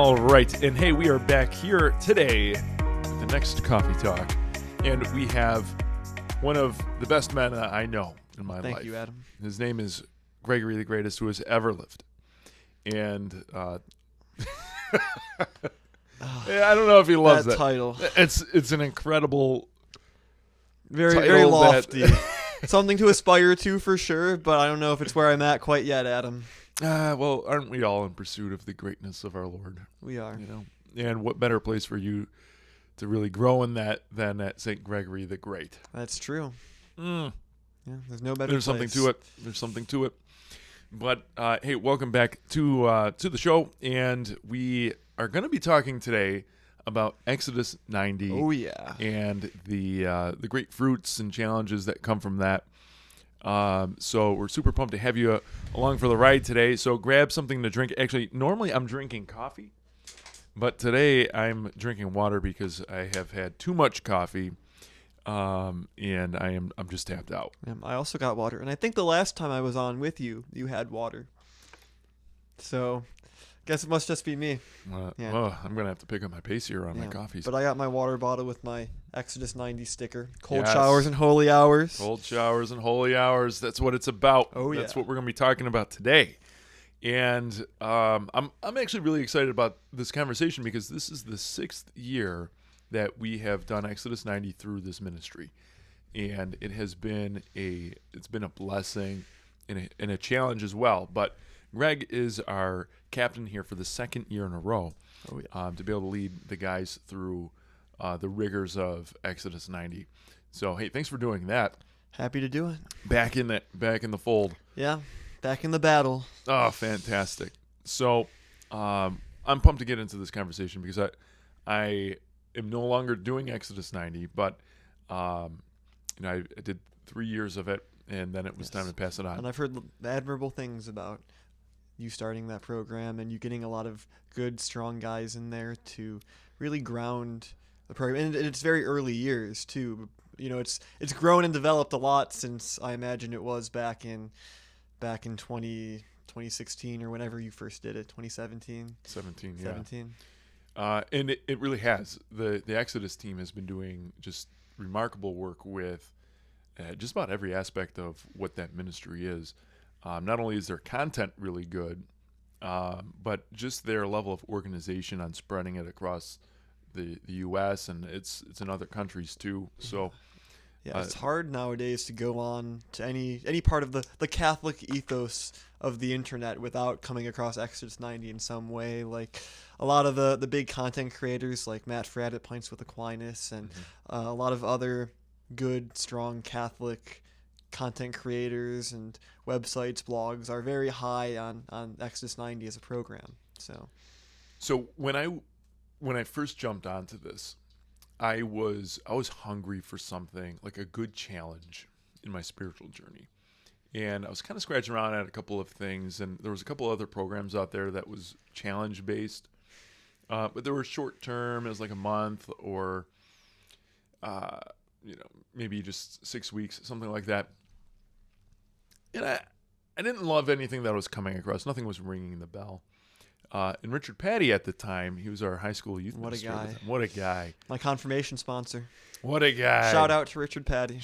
All right, and hey, we are back here today with the next Coffee Talk, and we have one of the best men that I know in my life. Thank you, Adam. His name is Gregory the Greatest, who has ever lived. And I don't know if he loves that title. It's an incredible Very title lofty. Something to aspire to for sure, but I don't know if it's where I'm at quite yet, Adam. Well, aren't we all in pursuit of the greatness of our Lord? We are. You know, and what better place for you to really grow in that than at St. Gregory the Great? That's true. Mm. Yeah, there's no better There's place. something to it. There's something to it. But hey, welcome back to the show, and we are going to be talking today about Exodus 90. Oh yeah, and the great fruits and challenges that come from that. So we're super pumped to have you along for the ride today. So grab something to drink. Actually, normally I'm drinking coffee, but today I'm drinking water because I have had too much coffee, and I'm just tapped out. I also got water, and I think the last time I was on with you, you had water. So, guess it must just be me. Yeah. Oh, I'm gonna have to pick up my pace here on my coffees. But I got my water bottle with my Exodus 90 sticker. Cold Yes. showers and holy hours. Cold showers and holy hours. That's what it's about. Oh, yeah. That's what we're going to be talking about today. And I'm actually really excited about this conversation because this is the 6th year that we have done Exodus 90 through this ministry. And it has been a blessing and a challenge as well. But Greg is our captain here for the 2nd year in a row. Oh, yeah. To be able to lead the guys through the rigors of Exodus 90. So, hey, thanks for doing that. Happy to do it. Back in the fold. Yeah, back in the battle. Oh, fantastic. So, I'm pumped to get into this conversation because I am no longer doing Exodus 90, but I did 3 years of it, and then it was time to pass it on. And I've heard admirable things about you starting that program and you getting a lot of good, strong guys in there to really ground the program. And it's very early years too. You know, it's grown and developed a lot since I imagine it was back in 2016 or whenever you first did it, 2017. 17. And it really has. The Exodus team has been doing just remarkable work with just about every aspect of what that ministry is. Not only is their content really good, but just their level of organization on spreading it across the U.S. and it's in other countries too. So yeah, it's hard nowadays to go on to any part of the Catholic ethos of the internet without coming across Exodus 90 in some way. Like a lot of the big content creators like Matt Fradd at Pints with Aquinas and a lot of other good, strong Catholic content creators and websites, blogs are very high on Exodus 90 as a program. So when I first jumped onto this, I was hungry for something like a good challenge in my spiritual journey. And I was kind of scratching around at a couple of things, and there was a couple other programs out there that was challenge based. But they were short term, it was like a month or maybe just 6 weeks, something like that. And I didn't love anything that I was coming across. Nothing was ringing the bell. And Richard Patty at the time, he was our high school youth minister. What a guy. My confirmation sponsor. What a guy. Shout out to Richard Patty.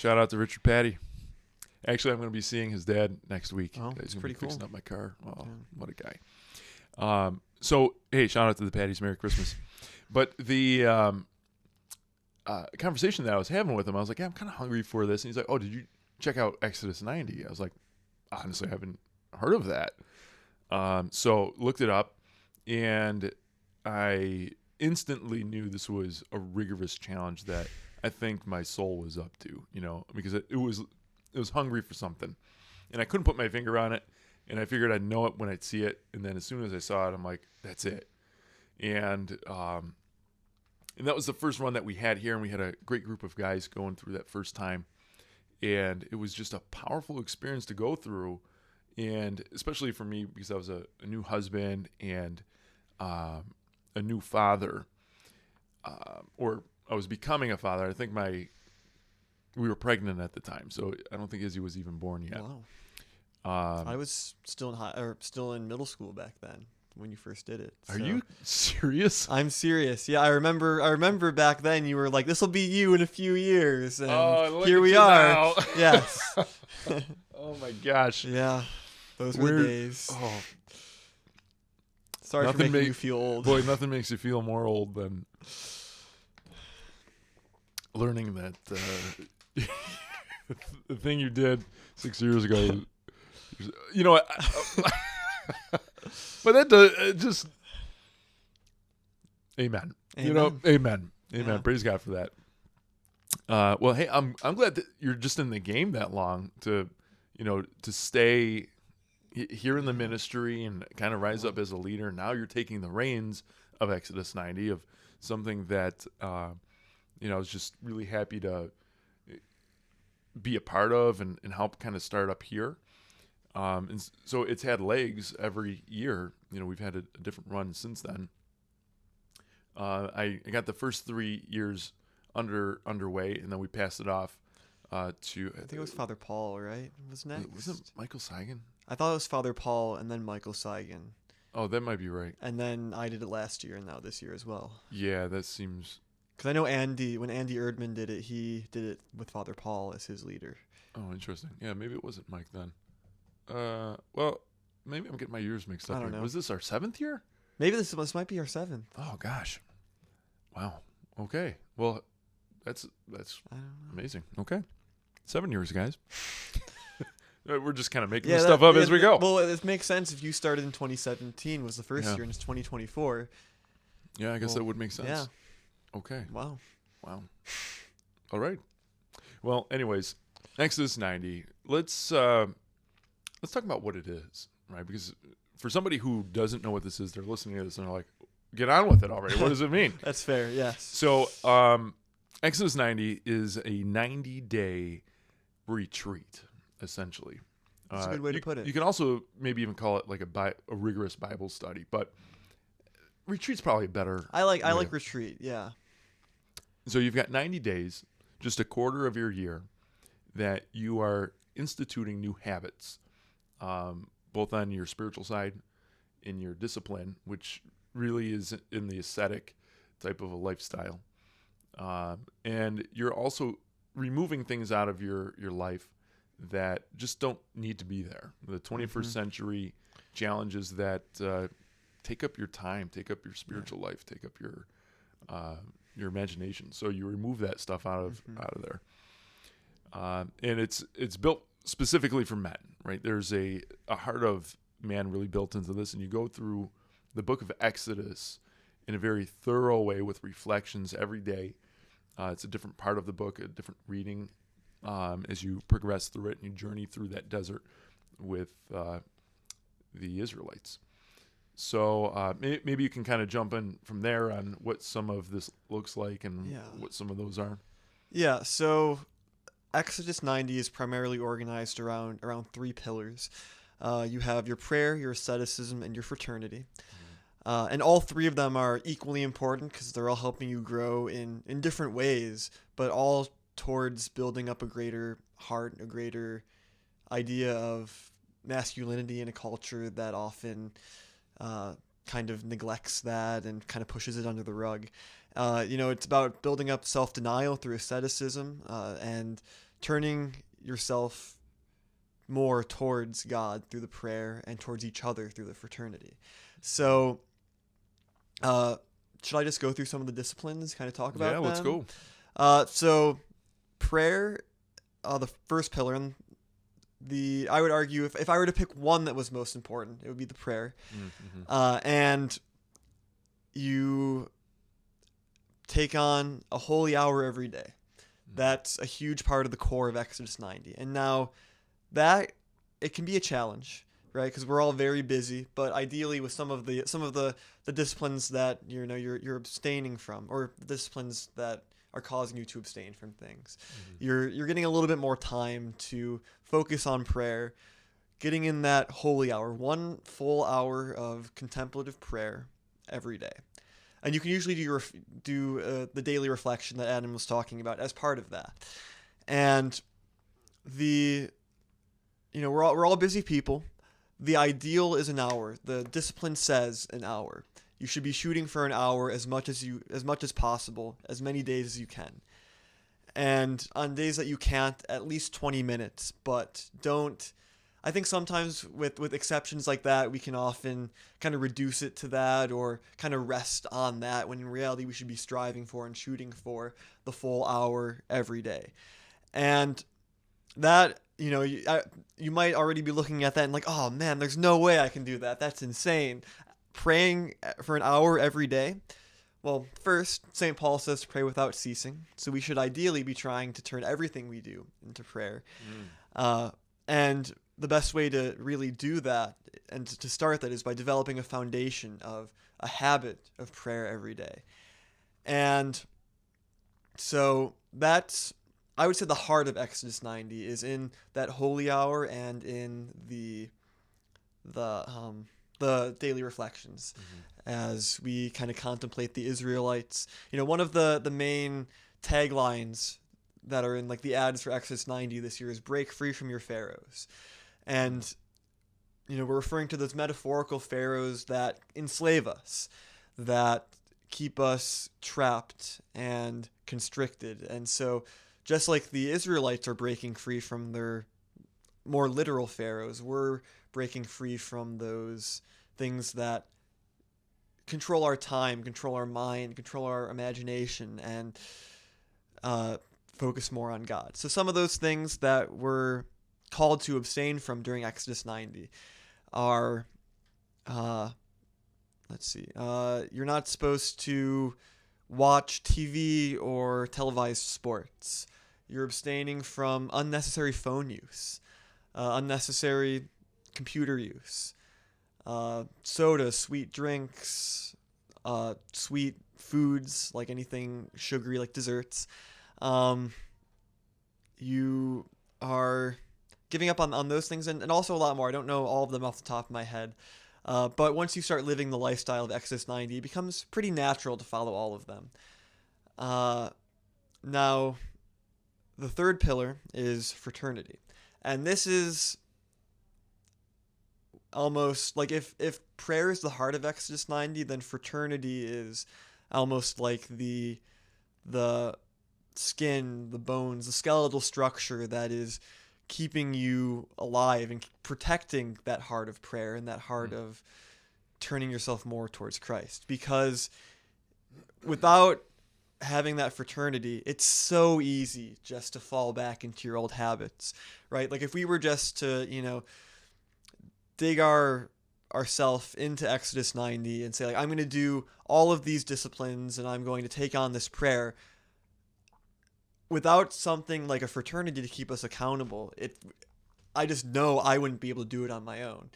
Actually, I'm going to be seeing his dad next week. Oh, He's that's pretty cool. Fixing up my car. Oh, yeah. What a guy. So, hey, shout out to the Patties. Merry Christmas. But the conversation that I was having with him, I was like, yeah, I'm kind of hungry for this. And he's like, oh, did you check out Exodus 90? I was like, honestly, I haven't heard of that. So looked it up, and I instantly knew this was a rigorous challenge that I think my soul was up to, because it was hungry for something, and I couldn't put my finger on it, and I figured I'd know it when I'd see it, and then as soon as I saw it, I'm like, that's it. And that was the first one that we had here, and we had a great group of guys going through that first time, and it was just a powerful experience to go through. And especially for me, because I was a new husband and a new father, or I was becoming a father. I think we were pregnant at the time, so I don't think Izzy was even born yet. Wow. I was still in middle school back then. when you first did it. Are So. you serious? I'm serious. Yeah, I remember back then you were like, "This will be you in a few years," and here we are. Now. Yes. Oh my gosh. Yeah, those were the days. Oh, Sorry for making you feel old. Boy, nothing makes you feel more old than learning that the thing you did 6 years ago. You know, but that does just. Amen. You know, amen. Yeah. Praise God for that. Well, hey, I'm glad that you're just in the game that long to stay here in the ministry and kind of rise up as a leader. Now you're taking the reins of Exodus 90, of something that I was just really happy to be a part of and help kind of start up here. And so it's had legs every year. We've had a different run since then. I got the first 3 years underway, and then we passed it off to. I think it was Father Paul, right? Was next. Was it Michael Seigan? I thought it was Father Paul and then Michael Seigan. Oh, that might be right. And then I did it last year and now this year as well. Yeah, that seems. Because I know when Andy Erdman did it, he did it with Father Paul as his leader. Oh, interesting. Yeah, maybe it wasn't Mike then. Well, maybe I'm getting my years mixed up. I don't know. Was this our 7th year? Maybe this might be our 7th. Oh gosh. Wow. Okay. Well, that's amazing. Okay. 7 years, guys. We're just kind of making this stuff up as we go. Well, it makes sense if you started in 2017 was the first year and it's 2024. Yeah, I guess that would make sense. Yeah. Okay. Wow. All right. Well, anyways, Exodus 90. Let's talk about what it is, right? Because for somebody who doesn't know what this is, they're listening to this and they're like, get on with it already. What does it mean? That's fair, yes. So Exodus 90 is a 90-day retreat, essentially. That's a good way to put it. You can also maybe even call it like a rigorous Bible study, but retreat's probably better. I like retreat, yeah. So you've got 90 days, just a quarter of your year, that you are instituting new habits, both on your spiritual side, in your discipline, which really is in the ascetic type of a lifestyle. And you're also removing things out of your life that just don't need to be there. The 21st century challenges that take up your time, take up your spiritual life, take up your imagination. So you remove that stuff out of there. And it's built specifically for men, right? There's a heart of man really built into this, and you go through the book of Exodus in a very thorough way with reflections every day. It's a different part of the book, a different reading as you progress through it and you journey through that desert with the Israelites. So maybe you can kind of jump in from there on what some of this looks like and what some of those are. Yeah, so Exodus 90 is primarily organized around 3 pillars. You have your prayer, your asceticism, and your fraternity. And all 3 of them are equally important because they're all helping you grow in different ways, but all towards building up a greater heart, a greater idea of masculinity in a culture that often kind of neglects that and kind of pushes it under the rug. It's about building up self-denial through asceticism and turning yourself more towards God through the prayer and towards each other through the fraternity. So should I just go through some of the disciplines, kind of talk about them? Yeah, let's go. So prayer, the first pillar, and I would argue if I were to pick one that was most important, it would be the prayer. And you take on a holy hour every day. That's a huge part of the core of Exodus 90. And now that it can be a challenge, right? Because we're all very busy, but ideally with some of the disciplines that you're abstaining from, or the disciplines that are causing you to abstain from things, you're getting a little bit more time to focus on prayer, getting in that holy hour, 1 full hour of contemplative prayer every day. And you can usually do the daily reflection that Adam was talking about as part of that. And we're all busy people. the ideal is an hour. The discipline says an hour. You should be shooting for an hour as much as possible, as many days as you can. And on days that you can't, at least 20 minutes. But don't. I think sometimes with exceptions like that, we can often kind of reduce it to that or kind of rest on that, when in reality we should be striving for and shooting for the full hour every day. And that, you might already be looking at that and like, oh man, there's no way I can do that. That's insane. Praying for an hour every day. Well, first, St. Paul says to pray without ceasing. So we should ideally be trying to turn everything we do into prayer. And the best way to really do that and to start that is by developing a foundation of a habit of prayer every day. And so that's, I would say, the heart of Exodus 90 is in that holy hour and in the daily reflections as we kind of contemplate the Israelites. One of the main taglines that are in like the ads for Exodus 90 this year is break free from your pharaohs. And we're referring to those metaphorical pharaohs that enslave us, that keep us trapped and constricted. And so just like the Israelites are breaking free from their more literal pharaohs, we're breaking free from those things that control our time, control our mind, control our imagination, and focus more on God. So some of those things that we're called to abstain from during Exodus 90 are, you're not supposed to watch TV or televised sports. You're abstaining from unnecessary phone use, unnecessary computer use, soda, sweet drinks, sweet foods, like anything sugary like desserts. You are giving up on those things and also a lot more. I don't know all of them off the top of my head. But once you start living the lifestyle of Exodus 90, it becomes pretty natural to follow all of them. Now, the third pillar is fraternity. And this is almost like if prayer is the heart of Exodus 90, then fraternity is almost like the skin, the bones, the skeletal structure that is keeping you alive and protecting that heart of prayer and that heart of turning yourself more towards Christ. Because without having that fraternity, it's so easy just to fall back into your old habits, right? Like if we were just to, dig ourselves into Exodus 90 and say, like, I'm going to do all of these disciplines and I'm going to take on this prayer, without something like a fraternity to keep us accountable, I just know I wouldn't be able to do it on my own.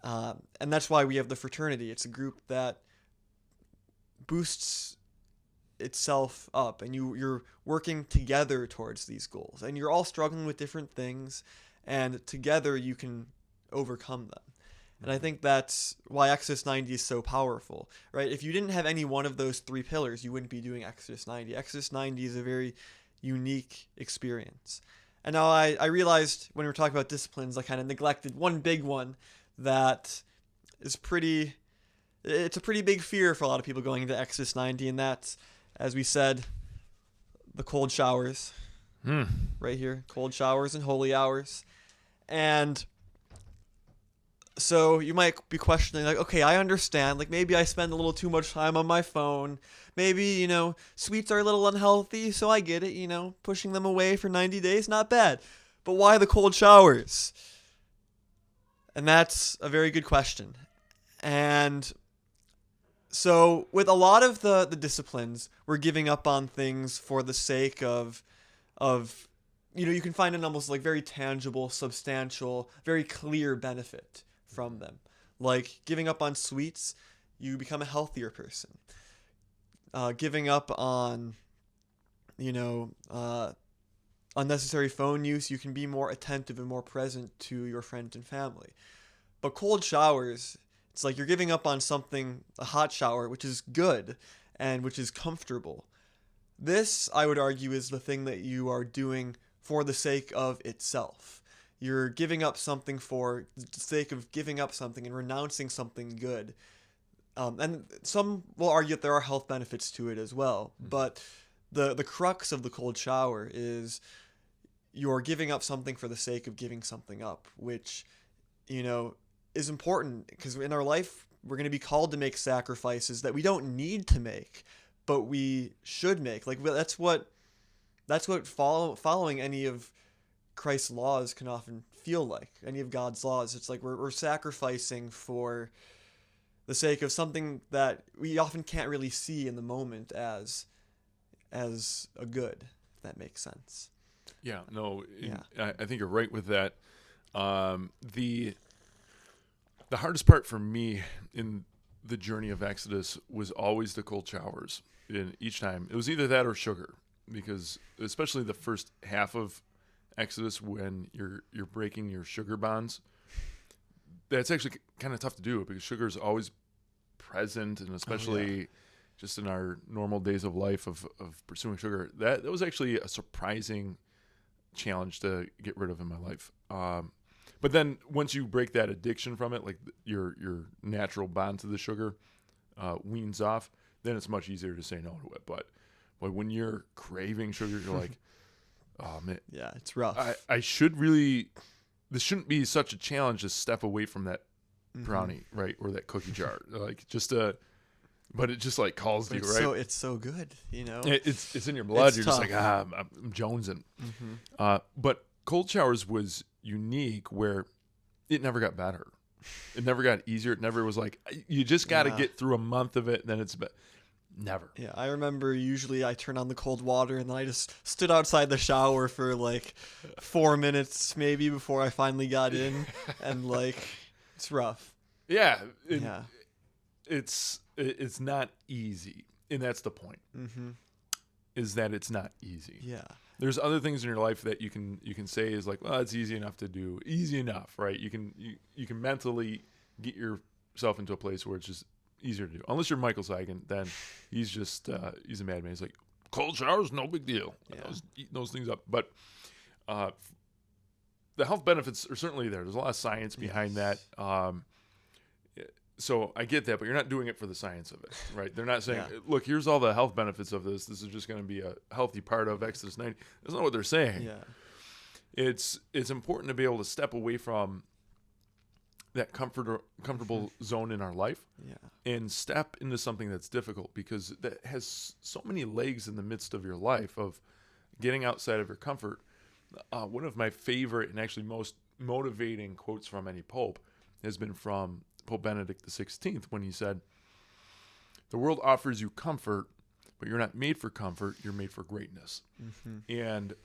And that's why we have the fraternity. It's a group that boosts itself up, and you're working together towards these goals, and you're all struggling with different things, and together you can overcome them. And I think that's why Exodus 90 is so powerful, right? If you didn't have any one of those three pillars, you wouldn't be doing Exodus 90. Exodus 90 is a very unique experience. And now I realized when we were talking about disciplines, I kind of neglected one big one that is it's a pretty big fear for a lot of people going into Exodus 90, and that's, as we said, the cold showers. Right here, cold showers and holy hours. And so you might be questioning, like, okay, I understand, like maybe I spend a little too much time on my phone. Maybe, sweets are a little unhealthy, so I get it, pushing them away for 90 days, not bad. But why the cold showers? And that's a very good question. And so with a lot of the disciplines, we're giving up on things for the sake of you can find an almost like very tangible, substantial, very clear benefit from them. Like giving up on sweets, you become a healthier person. Giving up on, unnecessary phone use, you can be more attentive and more present to your friends and family. But cold showers, it's like you're giving up on something, a hot shower, which is good and which is comfortable. This, I would argue, is the thing that you are doing for the sake of itself. you're giving up something for the sake of giving up something and renouncing something good. And some will argue that there are health benefits to it as well. But the crux of the cold shower is you're giving up something for the sake of giving something up, which, is important because in our life, we're going to be called to make sacrifices that we don't need to make, but we should make. Like, that's what following any of Christ's laws can often feel like. Any of God's laws, it's like we're sacrificing for the sake of something that we often can't really see in the moment as a good, if that makes sense. Yeah, no, I think you're right with that. The hardest part for me in the journey of Exodus was always the cold showers. And each time it was either that or sugar, because especially the first half of Exodus, when you're breaking your sugar bonds, that's actually kind of tough to do because sugar is always present, and especially just in our normal days of life of pursuing sugar, that was actually a surprising challenge to get rid of in my life. But then once you break that addiction from it, like your natural bond to the sugar weans off, then it's much easier to say no to it. But when you're craving sugar, you're like, oh man, yeah, it's rough. I should really. This shouldn't be such a challenge to step away from that brownie, right, or that cookie jar, like just but it just like calls you, right? So it's so good, It's in your blood. It's You're tough. just like I'm jonesing. But cold showers was unique where it never got better. It never got easier. It never was like you just got to get through a month of it, and then it's never. Yeah, I remember usually I turn on the cold water and then I just stood outside the shower for like 4 minutes maybe before I finally got in, and like it's rough. Yeah, Yeah. It's not easy, and that's the point. Is that it's not easy. Yeah. There's other things in your life that you can say is like, well, it's easy enough to do. Easy enough, right? You can mentally get yourself into a place where it's just easier to do. Unless you're Michael Sagan, then he's just he's a madman. He's like, cold showers, no big deal. Yeah. I was eating those things up. But the health benefits are certainly there. There's a lot of science behind that. So I get that, but you're not doing it for the science of it, right? They're not saying, look, here's all the health benefits of this. This is just going to be a healthy part of Exodus 90. That's not what they're saying. Yeah. It's important to be able to step away from that comfortable zone in our life and step into something that's difficult, because that has so many legs in the midst of your life of getting outside of your comfort. One of my favorite and actually most motivating quotes from any pope has been from Pope Benedict XVI, when he said, "The world offers you comfort, but you're not made for comfort, you're made for greatness." And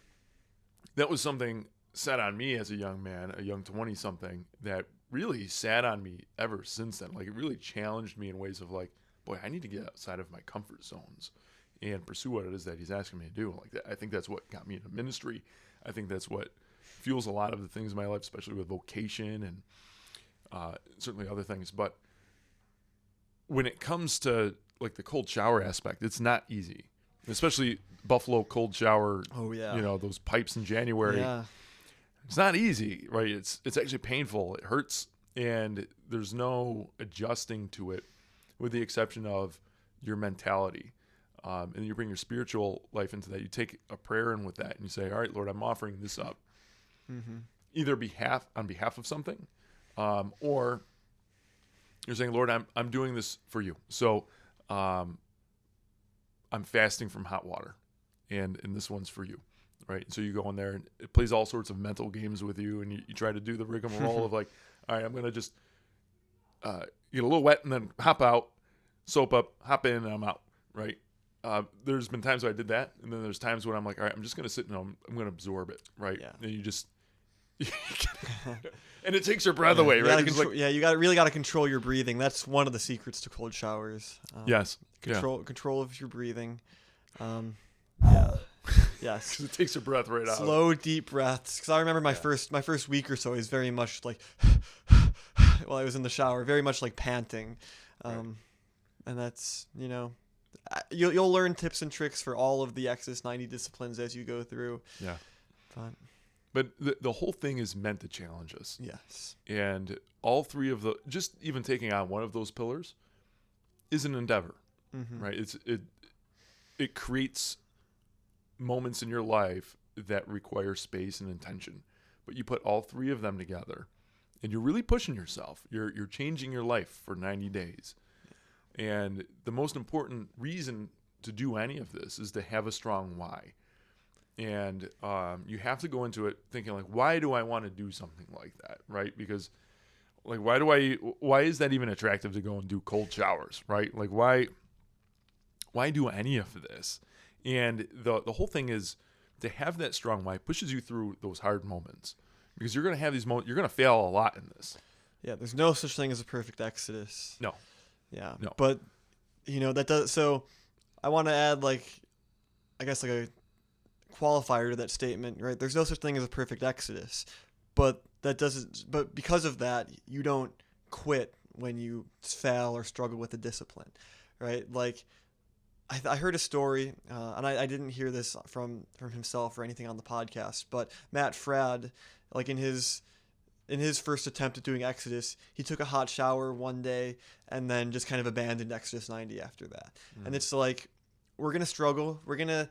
that was something set on me as a young man, a young 20-something, that really sat on me ever since then. Like, it really challenged me in ways of like, boy, I need to get outside of my comfort zones and pursue what it is that he's asking me to do. Like that, I think that's what got me into ministry. I think that's what fuels a lot of the things in my life, especially with vocation and certainly other things. But when it comes to like the cold shower aspect, it's not easy, especially Buffalo cold shower. Oh yeah. Those pipes in January. Yeah. It's not easy, right? It's actually painful. It hurts, and there's no adjusting to it, with the exception of your mentality. And you bring your spiritual life into that. You take a prayer in with that, and you say, all right, Lord, I'm offering this up. Either on behalf of something, or you're saying, Lord, I'm doing this for you. So I'm fasting from hot water, and this one's for you, right? So you go in there, and it plays all sorts of mental games with you, and you try to do the rigmarole of like, all right, I'm going to just get a little wet and then hop out, soap up, hop in, and I'm out, right? There's been times where I did that, and then there's times when I'm like, all right, I'm just going to sit and I'm going to absorb it, right? Yeah. And you just... and it takes your breath away, right? You really got to control your breathing. That's one of the secrets to cold showers. Yes. Control of your breathing. Yeah. Yes. Because it takes your breath right out. Slow, deep breaths. Because I remember my first week or so is very much like while I was in the shower, very much like panting, and that's you'll learn tips and tricks for all of the Exodus 90 disciplines as you go through. Yeah. But But the whole thing is meant to challenge us. Yes. And all three of just even taking on one of those pillars is an endeavor, right? It creates moments in your life that require space and intention. But you put all three of them together, and you're really pushing yourself. You're changing your life for 90 days. And the most important reason to do any of this is to have a strong why. And you have to go into it thinking, like, why do I want to do something like that, right? Because, like, why is that even attractive to go and do cold showers, right? Like, why do any of this? And the whole thing is to have that strong why pushes you through those hard moments, because you're going to have these moments. You're going to fail a lot in this. Yeah, there's no such thing as a perfect exodus. No. Yeah. No. But, that does. So I want to add, like, I guess, like a qualifier to that statement, right? There's no such thing as a perfect exodus. But because of that, you don't quit when you fail or struggle with the discipline, right? Like, I heard a story, and I didn't hear this from himself or anything on the podcast, but Matt Fradd, like in his first attempt at doing Exodus, he took a hot shower one day and then just kind of abandoned Exodus 90 after that. And it's like, we're going to struggle. We're going to,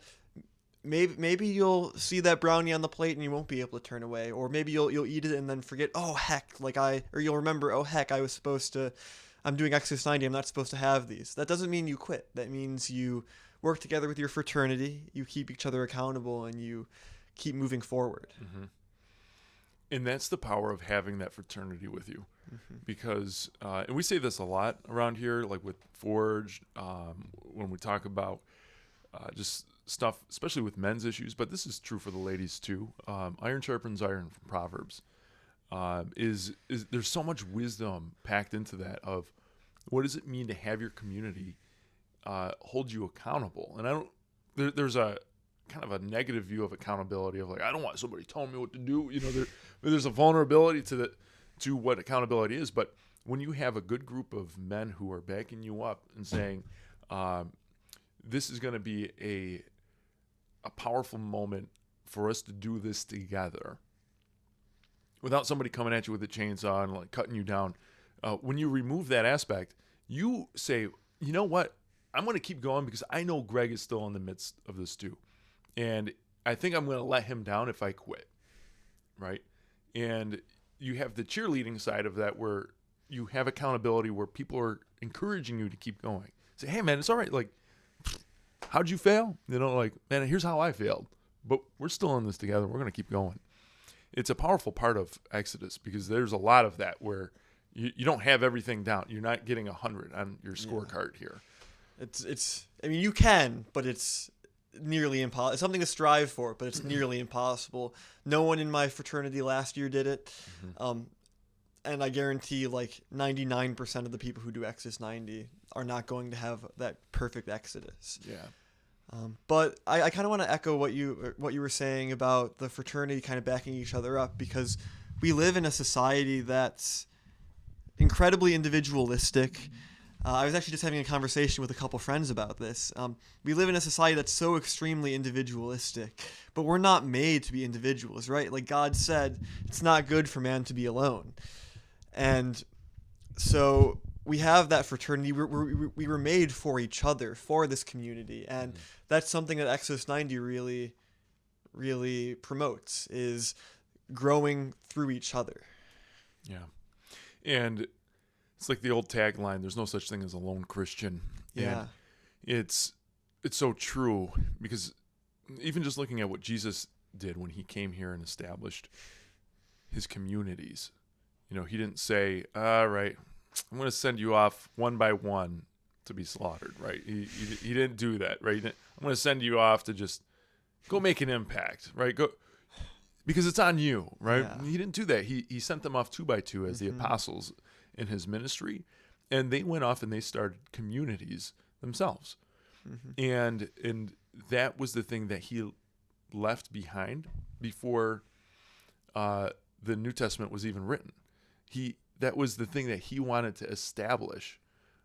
maybe you'll see that brownie on the plate and you won't be able to turn away. Or maybe you'll eat it and then forget, oh, heck, or you'll remember, oh, heck, I'm doing Exodus 90. I'm not supposed to have these. That doesn't mean you quit. That means you work together with your fraternity. You keep each other accountable and you keep moving forward. Mm-hmm. And that's the power of having that fraternity with you, because, and we say this a lot around here, like with Forge, when we talk about just stuff, especially with men's issues, but this is true for the ladies too. Iron sharpens iron from Proverbs. Is there's so much wisdom packed into that of what does it mean to have your community hold you accountable? And there's a kind of a negative view of accountability of, like, I don't want somebody telling me what to do. There's a vulnerability to what accountability is. But when you have a good group of men who are backing you up and saying, this is going to be a powerful moment for us to do this together, without somebody coming at you with a chainsaw and, like, cutting you down. When you remove that aspect, you say, you know what? I'm going to keep going because I know Greg is still in the midst of this too. And I think I'm going to let him down if I quit, right? And you have the cheerleading side of that, where you have accountability, where people are encouraging you to keep going. Say, hey, man, it's all right. Like, how'd you fail? Like, man, here's how I failed. But we're still in this together. We're going to keep going. It's a powerful part of Exodus, because there's a lot of that where you don't have everything down. You're not getting 100 on your scorecard here. I mean, you can, but it's nearly impossible. It's something to strive for, but it's nearly impossible. No one in my fraternity last year did it. And I guarantee, like, 99% of the people who do Exodus 90 are not going to have that perfect Exodus. Yeah. But I kind of want to echo what you were saying about the fraternity kind of backing each other up, because we live in a society that's incredibly individualistic. I was actually just having a conversation with a couple friends about this. We live in a society that's so extremely individualistic, but we're not made to be individuals, right? Like God said, it's not good for man to be alone. And so we have that fraternity. We were made for each other, for this community. And that's something that Exodus 90 really, really promotes, is growing through each other. Yeah. And it's like the old tagline, there's no such thing as a lone Christian. Yeah. And it's so true, because even just looking at what Jesus did when he came here and established his communities, he didn't say, all right, I'm going to send you off one by one to be slaughtered, right? He didn't do that, right? I'm going to send you off to just go make an impact, right? Go, because it's on you, right? Yeah. He didn't do that. He sent them off 2 by 2 as the apostles in his ministry, and they went off and they started communities themselves. And that was the thing that he left behind before the New Testament was even written. That was the thing that he wanted to establish,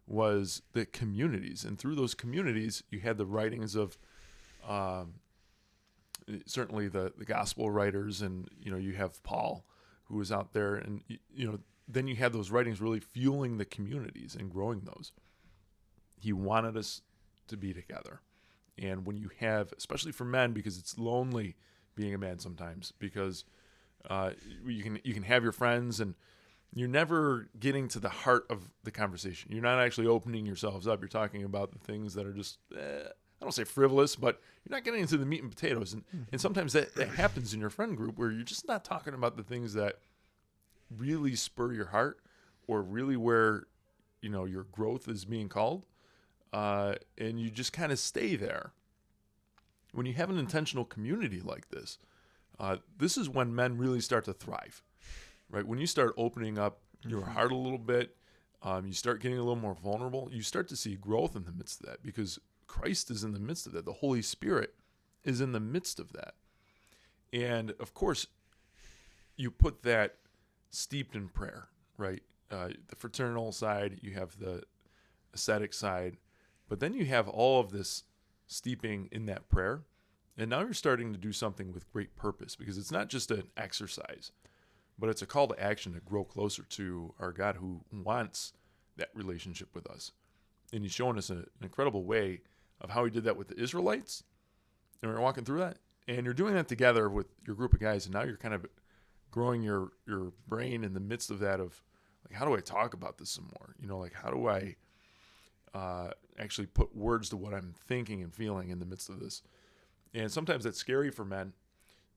was the communities. And through those communities, you had the writings of certainly the gospel writers, and you have Paul, who was out there, and then you had those writings really fueling the communities and growing those. He wanted us to be together. And when you have, especially for men, because it's lonely being a man sometimes, because you can have your friends, and you're never getting to the heart of the conversation. You're not actually opening yourselves up. You're talking about the things that are just, I don't say frivolous, but you're not getting into the meat and potatoes. And sometimes that happens in your friend group, where you're just not talking about the things that really spur your heart, or really where your growth is being called. And you just kind of stay there. When you have an intentional community like this, this is when men really start to thrive, right? When you start opening up your heart a little bit, you start getting a little more vulnerable, you start to see growth in the midst of that, because Christ is in the midst of that. The Holy Spirit is in the midst of that. And of course, you put that steeped in prayer, right? The fraternal side, you have the ascetic side, but then you have all of this steeping in that prayer. And now you're starting to do something with great purpose, because it's not just an exercise, but it's a call to action to grow closer to our God, who wants that relationship with us. And he's showing us an incredible way of how he did that with the Israelites. And we're walking through that. And you're doing that together with your group of guys. And now you're kind of growing your brain in the midst of that, of like, how do I talk about this some more? Like, how do I actually put words to what I'm thinking and feeling in the midst of this? And sometimes that's scary for men,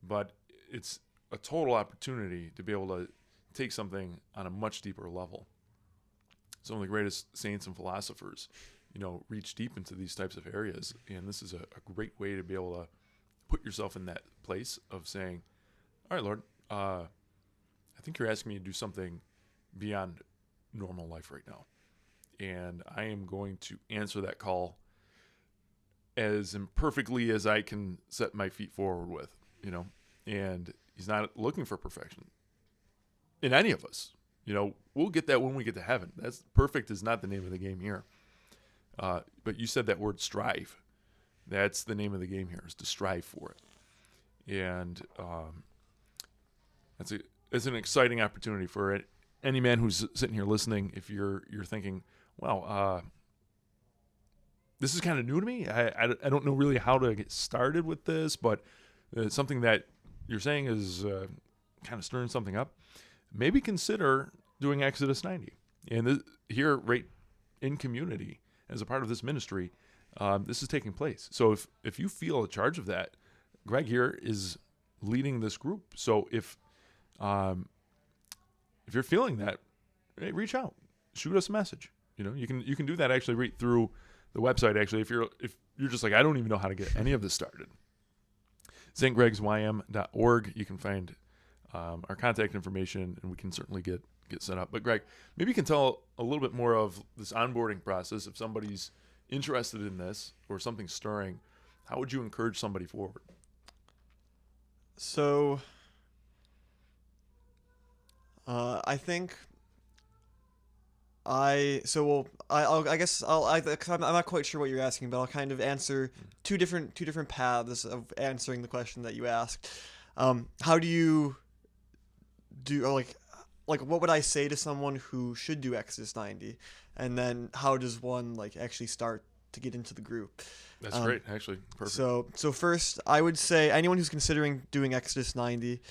but it's a total opportunity to be able to take something on a much deeper level. Some of the greatest saints and philosophers, reach deep into these types of areas. And this is a great way to be able to put yourself in that place of saying, all right, Lord, I think you're asking me to do something beyond normal life right now. And I am going to answer that call as imperfectly as I can set my feet forward with, and he's not looking for perfection in any of us. We'll get that when we get to heaven. That's perfect is not the name of the game here. But you said that word strive. That's the name of the game here, is to strive for it. And it's an exciting opportunity for any man who's sitting here listening. If you're thinking, wow, this is kind of new to me. I don't know really how to get started with this, but it's something that you're saying is kind of stirring something up. Maybe consider doing Exodus 90. And here, right in community, as a part of this ministry, this is taking place. So if you feel a charge of that, Greg here is leading this group. So if you're feeling that, hey, reach out, shoot us a message. You can do that actually right through the website. Actually, if you're just like, I don't even know how to get any of this started, stgregsym.org. You can find our contact information, and we can certainly get set up. But Greg, maybe you can tell a little bit more of this onboarding process. If somebody's interested in this or something stirring, how would you encourage somebody forward? So, I think I'm not quite sure what you're asking, but I'll kind of answer two different paths of answering the question that you asked. How do you do, like what would I say to someone who should do Exodus 90, and then how does one actually start to get into the group? That's great, actually, perfect. So first, I would say anyone who's considering doing Exodus 90,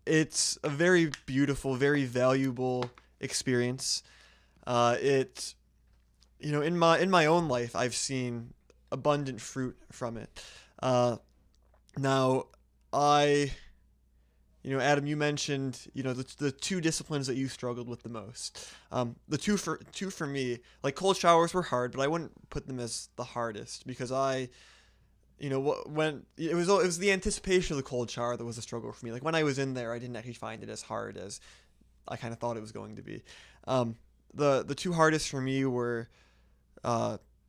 it's a very beautiful, very valuable experience. In my own life, I've seen abundant fruit from it. Now, Adam, you mentioned, the two disciplines that you struggled with the most. The two for me, cold showers were hard, but I wouldn't put them as the hardest, because when it was the anticipation of the cold shower that was a struggle for me. When I was in there, I didn't actually find it as hard as I kind of thought it was going to be. The two hardest for me were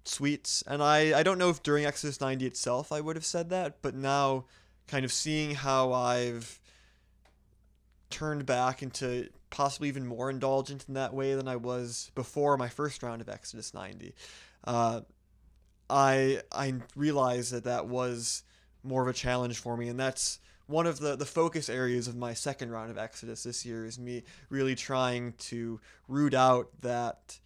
sweets, and I don't know if during Exodus 90 itself I would have said that, but now kind of seeing how I've turned back into possibly even more indulgent in that way than I was before my first round of Exodus 90. I realized that was more of a challenge for me, and that's one of the focus areas of my second round of Exodus this year, is me really trying to root out that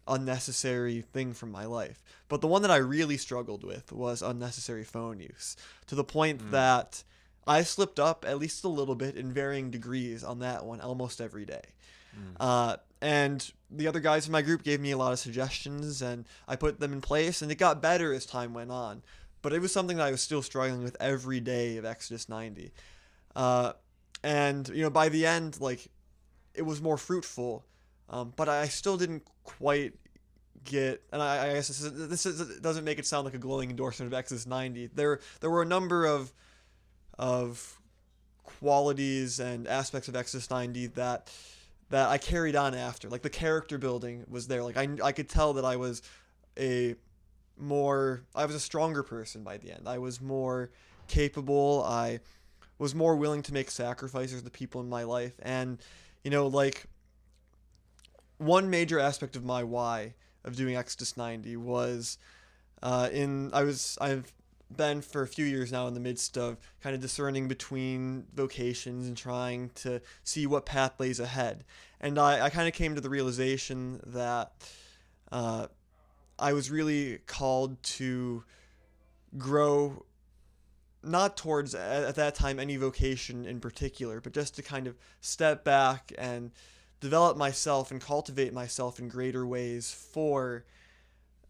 unnecessary thing from my life. But the one that I really struggled with was unnecessary phone use, to the point Mm. that I slipped up at least a little bit in varying degrees on that one almost every day. Mm. And the other guys in my group gave me a lot of suggestions, and I put them in place, and it got better as time went on. But it was something that I was still struggling with every day of Exodus 90. Uh, and by the end, like, it was more fruitful, but I still didn't quite get. And I guess doesn't make it sound like a glowing endorsement of Exodus 90. There were a number of qualities and aspects of Exodus 90 that I carried on after. Like, the character building was there. Like, I could tell that I was a stronger person by the end. I was more capable. I was more willing to make sacrifices for the people in my life. And, like, one major aspect of my why of doing Exodus 90 was I've been for a few years now in the midst of kind of discerning between vocations and trying to see what path lays ahead. And I kind of came to the realization that I was really called to grow, not towards at that time any vocation in particular, but just to kind of step back and develop myself and cultivate myself in greater ways for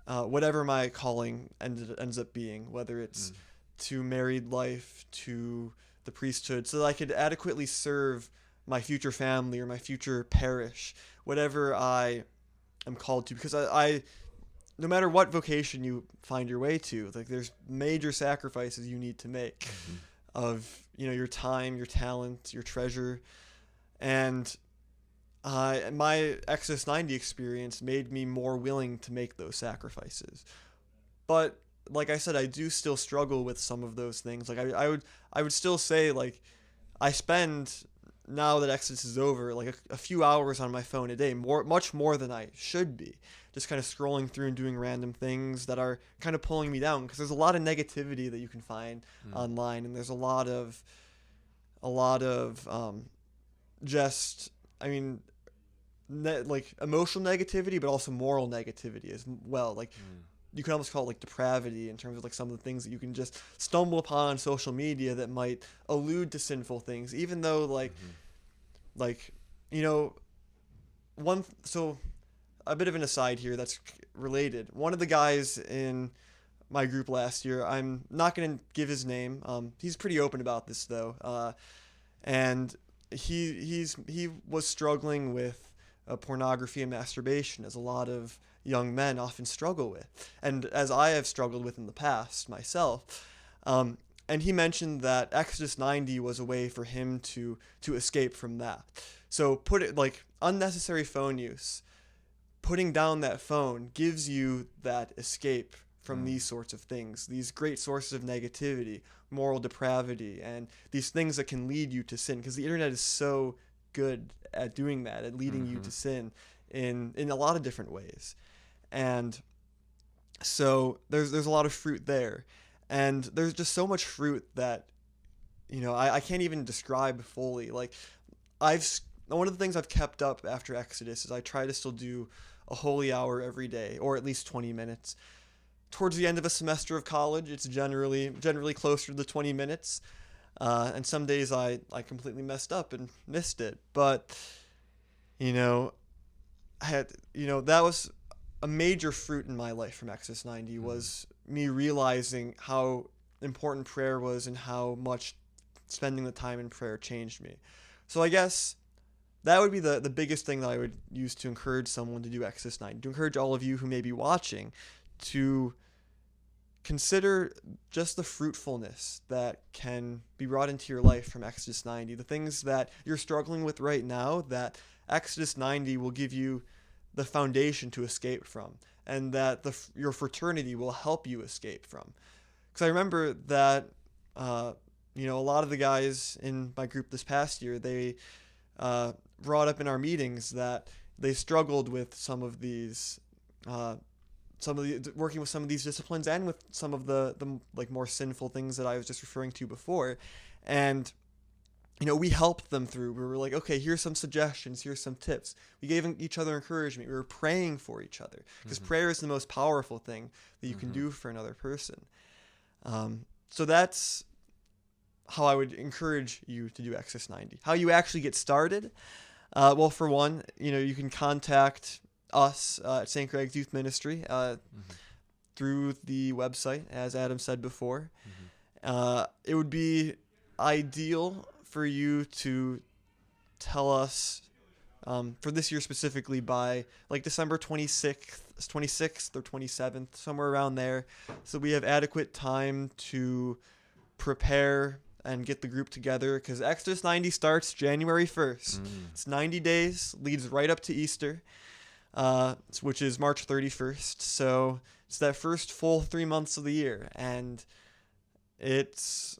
whatever my calling ends up being, whether it's to married life, to the priesthood, so that I could adequately serve my future family or my future parish, whatever I am called to. Because I no matter what vocation you find your way to, like, there's major sacrifices you need to make of your time, your talent, your treasure, and my Exodus 90 experience made me more willing to make those sacrifices. But like I said, I do still struggle with some of those things. Like, I would still say, like, I spend, now that Exodus is over, like a few hours on my phone a day, much more than I should be, just kind of scrolling through and doing random things that are kind of pulling me down, because there's a lot of negativity that you can find online, and there's a lot of just, I mean, like, emotional negativity, but also moral negativity as well. Like, you can almost call it like depravity, in terms of like some of the things that you can just stumble upon on social media that might allude to sinful things, even though like so a bit of an aside here that's related. One of the guys in my group last year, I'm not going to give his name. He's pretty open about this though, and he was struggling with pornography and masturbation, as a lot of young men often struggle with, and as I have struggled with in the past myself. And he mentioned that Exodus 90 was a way for him to escape from that. So put it like unnecessary phone use. Putting down that phone gives you that escape from these sorts of things, these great sources of negativity, moral depravity, and these things that can lead you to sin, because the internet is so good at doing that, at leading you to sin in a lot of different ways. And so there's a lot of fruit there, and there's just so much fruit that I can't even describe fully. Like, one of the things I've kept up after Exodus is I try to still do a holy hour every day, or at least 20 minutes. Towards the end of a semester of college, it's generally closer to the 20 minutes. And some days I completely messed up and missed it. But, that was a major fruit in my life from Exodus 90, was me realizing how important prayer was and how much spending the time in prayer changed me. So I guess that would be the biggest thing that I would use to encourage someone to do Exodus 90, to encourage all of you who may be watching to consider just the fruitfulness that can be brought into your life from Exodus 90, the things that you're struggling with right now, that Exodus 90 will give you the foundation to escape from, and that your fraternity will help you escape from. Because I remember that, a lot of the guys in my group this past year, they brought up in our meetings that they struggled with some of these working with some of these disciplines and with some of the like more sinful things that I was just referring to before, and we helped them through. We were like, okay, here's some suggestions, here's some tips. We gave each other encouragement. We were praying for each other, because prayer is the most powerful thing that you can do for another person. So that's how I would encourage you to do Exodus 90. How you actually get started? Well, for one, you can contact us at St. Greg's Youth Ministry through the website, as Adam said before. It would be ideal for you to tell us, for this year specifically, by like December 26th or 27th, somewhere around there, so we have adequate time to prepare and get the group together, because Exodus 90 starts January 1st. It's 90 days, leads right up to Easter, which is March 31st. So it's that first full 3 months of the year, and it's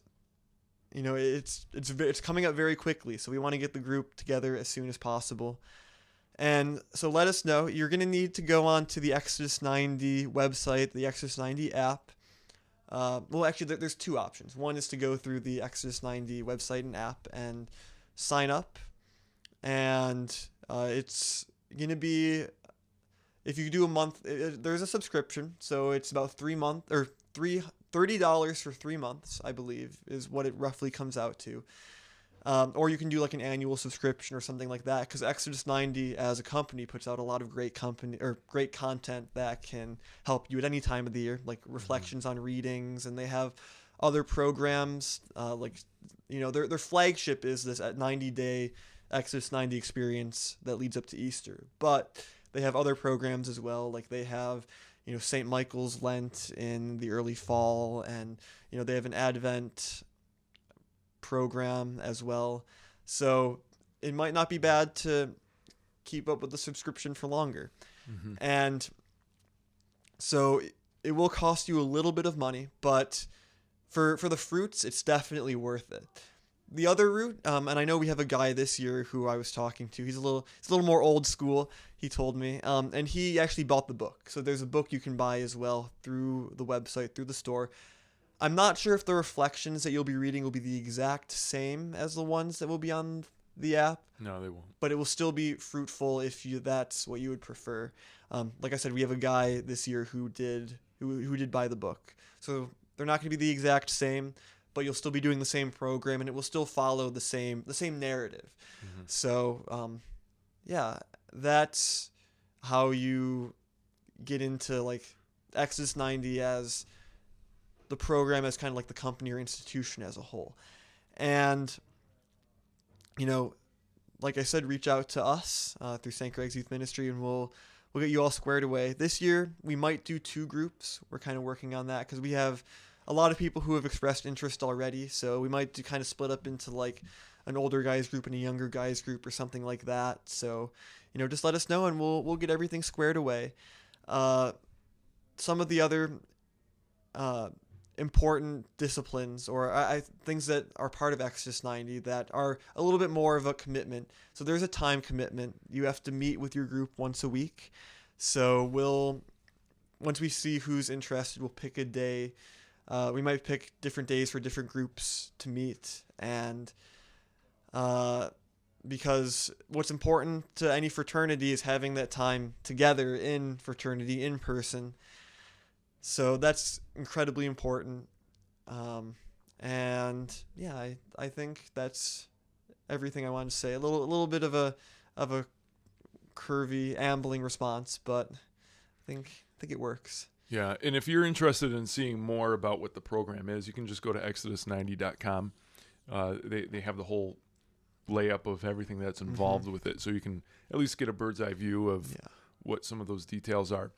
coming up very quickly. So we want to get the group together as soon as possible. And so let us know. You're going to need to go on to the Exodus 90 website, the Exodus 90 app. Well, actually, there's two options. One is to go through the Exodus 90 website and app and sign up. And it's going to be, if you do a month, there's a subscription. So it's about $30 for 3 months, I believe, is what it roughly comes out to. Or you can do like an annual subscription or something like that, because Exodus 90 as a company puts out a lot of great content that can help you at any time of the year, like reflections on readings, and they have other programs their flagship is this at 90-day Exodus 90 experience that leads up to Easter, but they have other programs as well. Like they have St. Michael's Lent in the early fall, and they have an Advent program as well. So it might not be bad to keep up with the subscription for longer. And so it will cost you a little bit of money, but for the fruits, it's definitely worth it. The other route, and I know we have a guy this year who I was talking to. He's a little more old school, he told me, and he actually bought the book. So there's a book you can buy as well through the website, through the store. I'm not sure if the reflections that you'll be reading will be the exact same as the ones that will be on the app. No, they won't. But it will still be fruitful if that's what you would prefer. Like I said, we have a guy this year who did buy the book. So they're not going to be the exact same, but you'll still be doing the same program, and it will still follow the same narrative. So, that's how you get into like Exodus 90 as the program, as kind of like the company or institution as a whole. And, like I said, reach out to us through St. Greg's Youth Ministry, and we'll get you all squared away. This year, we might do 2 groups. We're kind of working on that, because we have a lot of people who have expressed interest already. So we might do kind of split up into like an older guys group and a younger guys group or something like that. So, just let us know, and we'll get everything squared away. Some of the other important disciplines or things that are part of Exodus 90 that are a little bit more of a commitment. So there's a time commitment. You have to meet with your group once a week. So once we see who's interested, we'll pick a day. We might pick different days for different groups to meet, and because what's important to any fraternity is having that time together in fraternity, in person. So that's incredibly important. And yeah, I think that's everything I wanted to say. A little bit of a curvy, ambling response, but I think it works. Yeah, and if you're interested in seeing more about what the program is, you can just go to exodus90.com. They have the whole layup of everything that's involved with it, so you can at least get a bird's eye view of what some of those details are.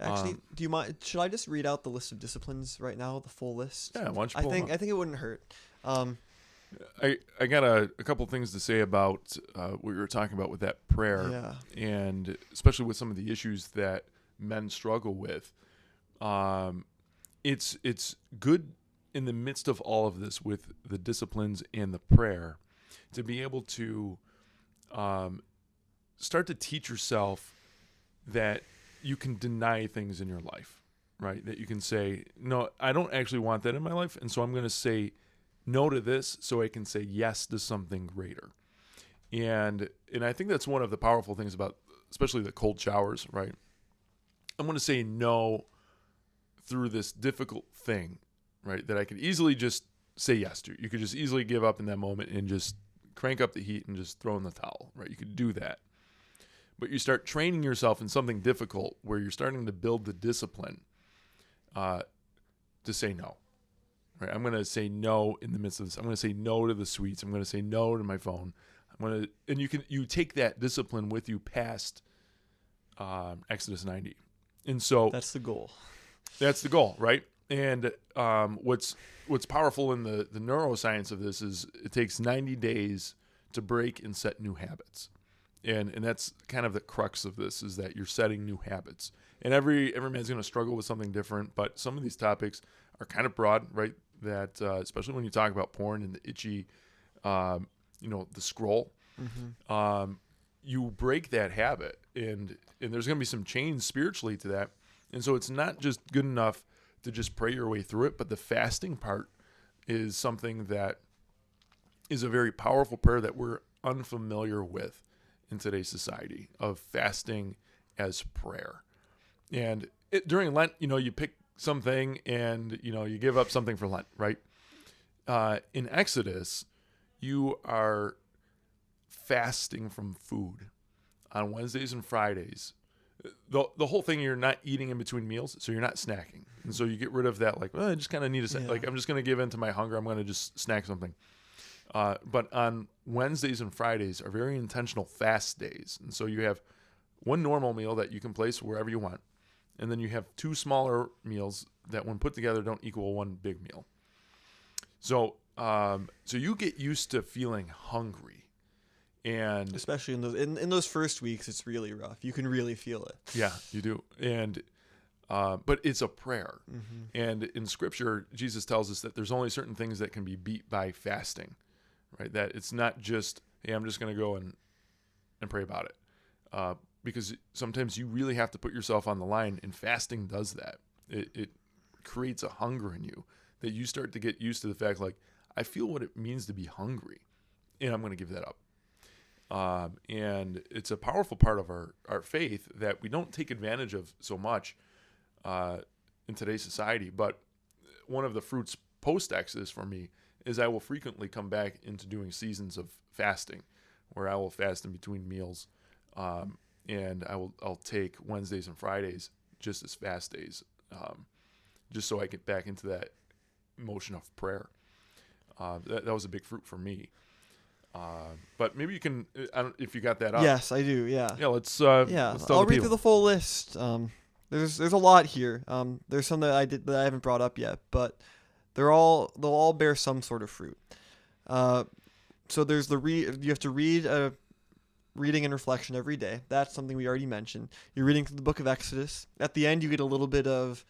Actually, do you mind? Should I just read out the list of disciplines right now, the full list? Yeah, why don't you pull them up? I think it wouldn't hurt. I got a couple things to say about what you were talking about with that prayer, and especially with some of the issues that men struggle with. It's good in the midst of all of this with the disciplines and the prayer to be able to start to teach yourself that you can deny things in your life, right? That you can say, no, I don't actually want that in my life. And so I'm going to say no to this so I can say yes to something greater. And I think that's one of the powerful things about, especially the cold showers, right? I'm going to say no through this difficult thing, right? That I could easily just say yes to. You could just easily give up in that moment and just crank up the heat and just throw in the towel, right? You could do that. But you start training yourself in something difficult where you're starting to build the discipline to say no, right? I'm going to say no in the midst of this. I'm going to say no to the sweets. I'm going to say no to my phone. And you take that discipline with you past Exodus 90. And so That's the goal. That's the goal, right? And what's powerful in the neuroscience of this is it takes 90 days to break and set new habits. And that's kind of the crux of this, is that you're setting new habits. And every man's going to struggle with something different, but some of these topics are kind of broad, right? That especially when you talk about porn and the itchy, the scroll, you break that habit, and there's going to be some change spiritually to that. And so it's not just good enough to just pray your way through it, but the fasting part is something that is a very powerful prayer that we're unfamiliar with in today's society, of fasting as prayer. And during Lent, you pick something and, you give up something for Lent, right? In Exodus, you are fasting from food on Wednesdays and Fridays. The whole thing, you're not eating in between meals, so you're not snacking. And so you get rid of that, like, well, I just kind of need a like, I'm just going to give in to my hunger. I'm going to just snack something. But on Wednesdays and Fridays are very intentional fast days. And so you have one normal meal that you can place wherever you want. And then you have two smaller meals that, when put together, don't equal one big meal. So you get used to feeling hungry. And especially in those first weeks, it's really rough. You can really feel it. Yeah, you do. And but it's a prayer. And in Scripture, Jesus tells us that there's only certain things that can be beat by fasting, right? That it's not just, hey, I'm just going to go and pray about it. Because sometimes you really have to put yourself on the line, and fasting does that. It creates a hunger in you that you start to get used to the fact, like, I feel what it means to be hungry, and I'm going to give that up. And it's a powerful part of our faith that we don't take advantage of so much in today's society. But one of the fruits post-Exodus for me is I will frequently come back into doing seasons of fasting, where I will fast in between meals, and I'll take Wednesdays and Fridays just as fast days, just so I get back into that motion of prayer. That was a big fruit for me. But maybe you can, if you got that up. Yes, I do. Yeah. Yeah. Let's I'll read through the full list. There's a lot here. There's some that I haven't brought up yet, but they'll all bear some sort of fruit. So there's you have to read a reading and reflection every day. That's something we already mentioned. You're reading through the book of Exodus. At the end, you get a little bit of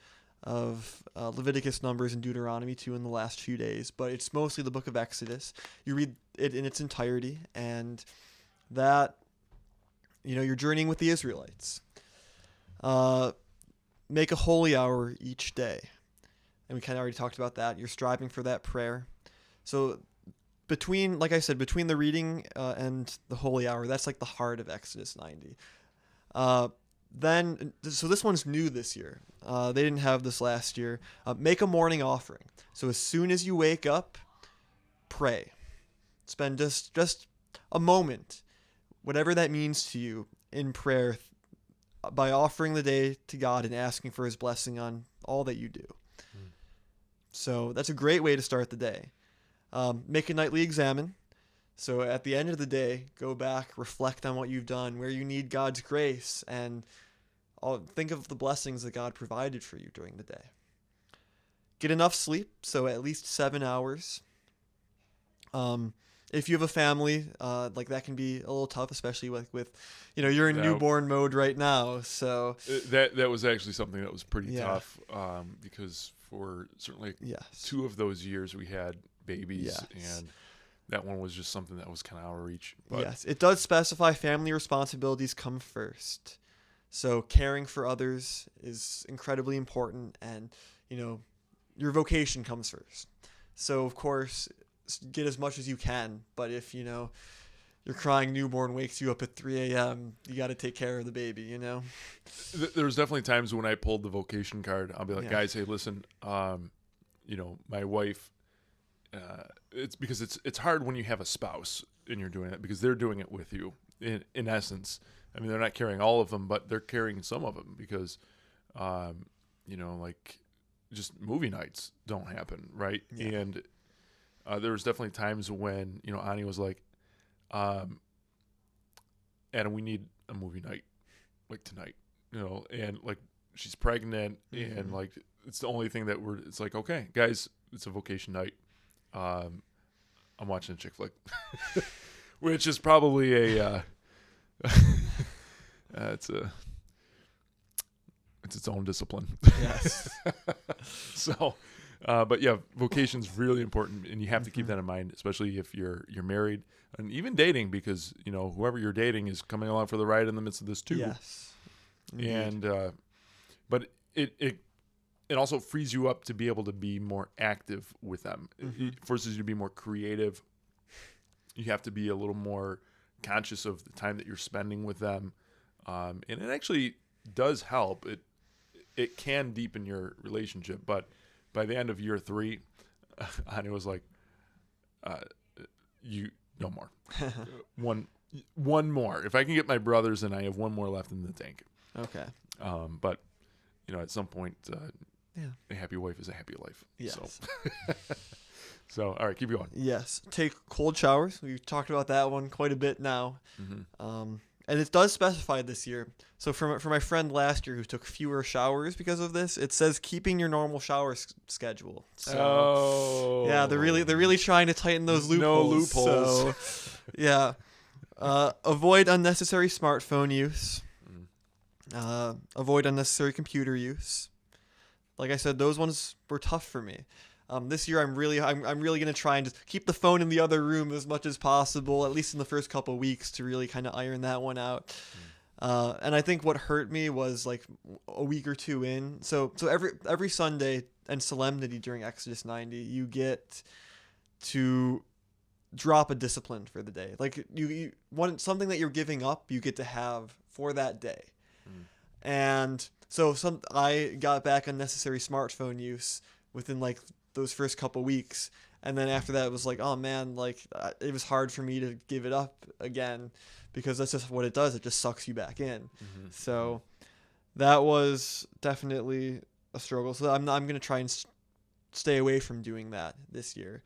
Leviticus, Numbers, and Deuteronomy too in the last few days, but it's mostly the book of Exodus. You read it in its entirety, and that, you're journeying with the Israelites. Make a holy hour each day, and we kind of already talked about that. You're striving for that prayer. So between the reading and the holy hour, that's like the heart of Exodus 90. So this one's new this year. They didn't have this last year. Make a morning offering. So as soon as you wake up, pray. Spend just a moment, whatever that means to you, in prayer, by offering the day to God and asking for His blessing on all that you do. So that's a great way to start the day. Make a nightly examine. So at the end of the day, go back, reflect on what you've done, where you need God's grace, and think of the blessings that God provided for you during the day. Get enough sleep, so at least 7 hours. If you have a family, that can be a little tough, especially with you're in newborn mode right now. So that was actually something that was pretty tough, because for certainly 2 of those years we had babies, and that one was just something that was kind of out of reach. But yes, it does specify family responsibilities come first. So caring for others is incredibly important, and your vocation comes first. So of course, get as much as you can, but if your crying newborn wakes you up at 3 a.m., you got to take care of the baby. There's definitely times when I pulled the vocation card. I'll be like, Yeah. guys, hey, listen, my wife. It's because it's hard when you have a spouse and you're doing it because they're doing it with you. In essence, I mean, they're not carrying all of them, but they're carrying some of them because, like just movie nights don't happen, right? Yeah. And there was definitely times when Ani was like, Adam, we need a movie night like tonight, and like she's pregnant and like it's the only thing that it's like, okay, guys, it's a vocation night. I'm watching a chick flick, which is probably it's its own discipline. Yes. So, but yeah, vocation's really important, and you have to keep that in mind, especially if you're married and even dating, because whoever you're dating is coming along for the ride in the midst of this too. Yes. Indeed. And but it also frees you up to be able to be more active with them. It forces you to be more creative. You have to be a little more conscious of the time that you're spending with them, and it actually does help. It can deepen your relationship, but by the end of year 3, Ani was like, "You no more. One more. If I can get my brothers, and I have one more left in the tank." Okay. But at some point, Yeah. a happy wife is a happy life. Yes. So all right, keep going. Yes. Take cold showers. We've talked about that one quite a bit now. Mm-hmm. And it does specify this year. So for my friend last year who took fewer showers because of this, it says keeping your normal shower schedule. So, yeah, they're really trying to tighten those loopholes. No loopholes. So, yeah. Avoid unnecessary smartphone use. Avoid unnecessary computer use. Like I said, those ones were tough for me. This year, I'm really going to try and just keep the phone in the other room as much as possible, at least in the first couple of weeks, to really kind of iron that one out. And I think what hurt me was like a week or two in. So every Sunday and solemnity during Exodus 90, you get to drop a discipline for the day. Like you want something that you're giving up, you get to have for that day. And so I got back unnecessary smartphone use within like those first couple weeks, and then after that it was like, oh man, like it was hard for me to give it up again, because that's just what it does. It just sucks you back in. So that was definitely a struggle. So I'm gonna try and stay away from doing that this year.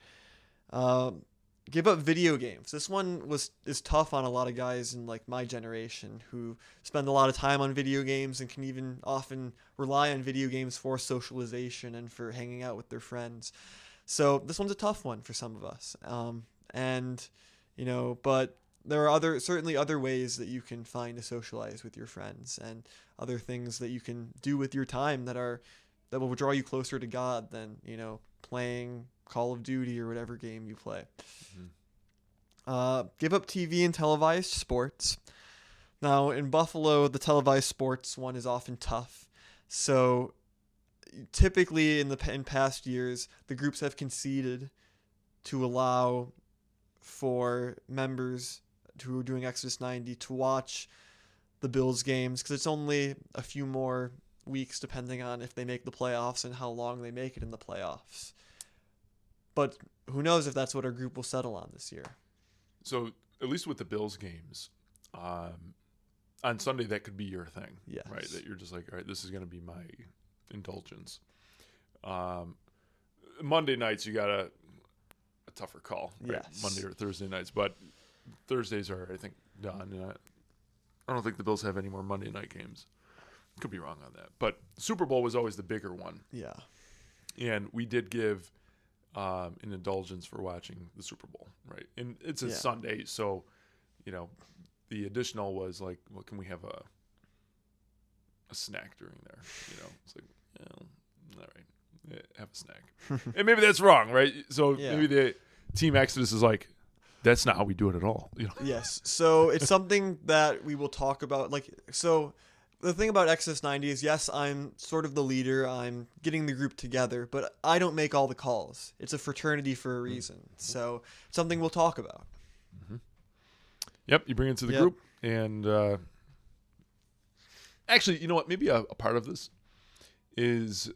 Give up video games. This one is tough on a lot of guys in like my generation who spend a lot of time on video games and can even often rely on video games for socialization and for hanging out with their friends. So this one's a tough one for some of us. But there are certainly other ways that you can find to socialize with your friends, and other things that you can do with your time that will draw you closer to God than, playing Call of Duty or whatever game you play. Give up TV and televised sports. Now, in Buffalo, the televised sports one is often tough. So typically in past years, the groups have conceded to allow for members who are doing Exodus 90 to watch the Bills games, because it's only a few more weeks depending on if they make the playoffs and how long they make it in the playoffs. But who knows if that's what our group will settle on this year. So at least with the Bills games, on Sunday that could be your thing, yes. Right? That you're just like, all right, this is going to be my indulgence. Monday nights you got a tougher call, right? Yes. Monday or Thursday nights, but Thursdays are, I think, done. I don't think the Bills have any more Monday night games. Could be wrong on that, but Super Bowl was always the bigger one. Yeah, and we did give an indulgence for watching the Super Bowl, right? And it's a Sunday, so the additional was like, well, can we have a snack during there? It's like, all right, have a snack. And maybe that's wrong, right? So maybe the Team Exodus is like, that's not how we do it at all. Yes. So it's something that we will talk about. So the thing about Exodus 90 is, yes, I'm sort of the leader. I'm getting the group together, but I don't make all the calls. It's a fraternity for a reason. So something we'll talk about. Yep, you bring it to the group, and actually, you know what? Maybe a part of this is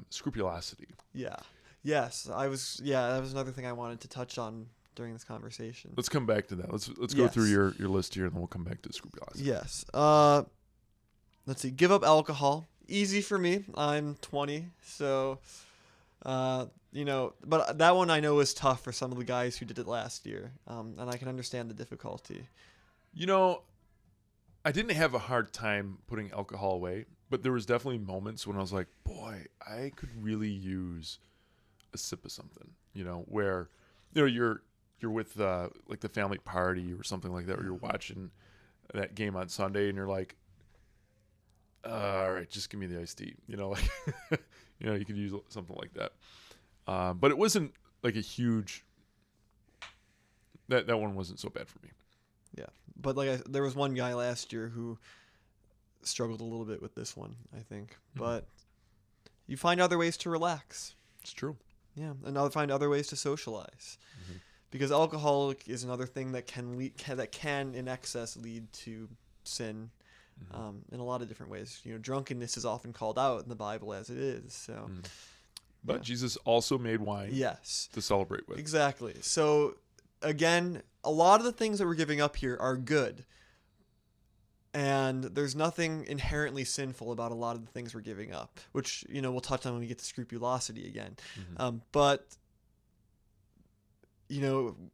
scrupulosity. Yeah. Yes, that was another thing I wanted to touch on during this conversation. Let's come back to that. Let's go through your list here, and then we'll come back to scrupulosity. Yes. Let's see. Give up alcohol. Easy for me. I'm 20, so but that one I know is tough for some of the guys who did it last year, and I can understand the difficulty. I didn't have a hard time putting alcohol away, but there was definitely moments when I was like, boy, I could really use a sip of something, where, you're with like the family party or something like that, where you're watching that game on Sunday and you're like, all right, just give me the iced tea, like, you could use something like that. But it wasn't like a huge, that one wasn't so bad for me. Yeah. But there was one guy last year who struggled a little bit with this one, I think. Mm-hmm. But you find other ways to relax. It's true. Yeah, and find other ways to socialize. Mm-hmm. Because alcohol is another thing that can in excess lead to sin, in a lot of different ways. Drunkenness is often called out in the Bible as it is. So, but Jesus also made wine. Yes. To celebrate with. Exactly. So, again, a lot of the things that we're giving up here are good. And there's nothing inherently sinful about a lot of the things we're giving up, which, we'll touch on when we get to scrupulosity again. Mm-hmm. But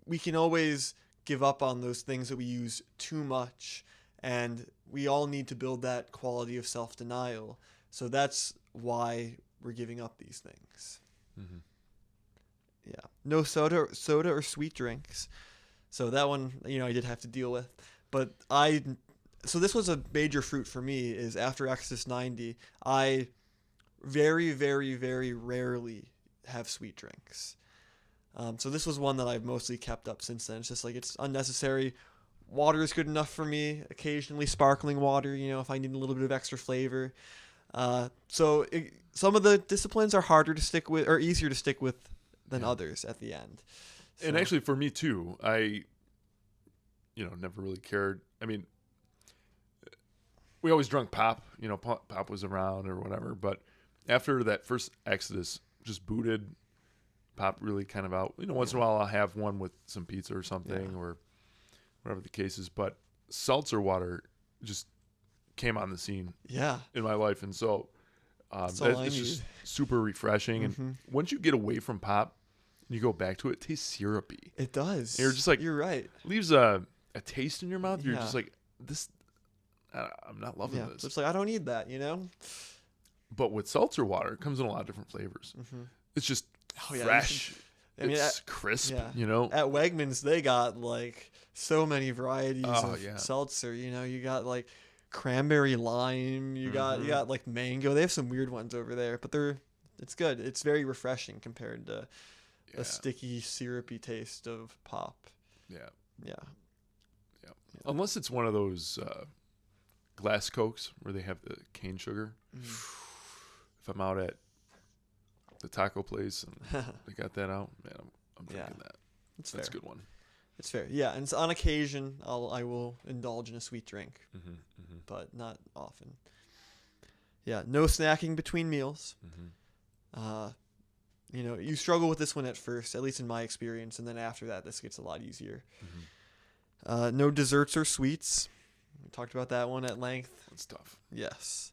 we can always give up on those things that we use too much, and we all need to build that quality of self-denial. So that's why we're giving up these things. Mm-hmm. Yeah. No soda or sweet drinks. So that one, I did have to deal with. But so this was a major fruit for me, is after Exodus 90, I very, very, very rarely have sweet drinks. So this was one that I've mostly kept up since then. It's just like, it's unnecessary. Water is good enough for me. Occasionally sparkling water, if I need a little bit of extra flavor. Some of the disciplines are harder to stick with, or easier to stick with than others at the end. So. And actually for me too, I, never really cared. I mean, we always drunk pop, pop was around or whatever. But after that first Exodus, just booted pop really kind of out. Once in a while I'll have one with some pizza or something or whatever the case is. But seltzer water just came on the scene in my life. And so it's just super refreshing. Mm-hmm. And once you get away from pop and you go back to it, it tastes syrupy. It does. And you're just like, you're right. Leaves a taste in your mouth. You're just like, this, I'm not loving this. It's like, I don't need that, But with seltzer water, it comes in a lot of different flavors. Mm-hmm. It's just fresh. It's crisp, At Wegmans, they got like so many varieties of seltzer. You got like cranberry lime. You got like mango. They have some weird ones over there, but it's good. It's very refreshing compared to the sticky, syrupy taste of pop. Yeah. Yeah. Unless it's one of those glass Cokes where they have the cane sugar. If I'm out at the taco place and they got that out, man, I'm drinking that. That's a good one. It's fair. Yeah, and on occasion I will indulge in a sweet drink, but not often. Yeah, no snacking between meals. You struggle with this one at first, at least in my experience, and then after that, this gets a lot easier. No desserts or sweets. We talked about that one at length. That's tough. Yes.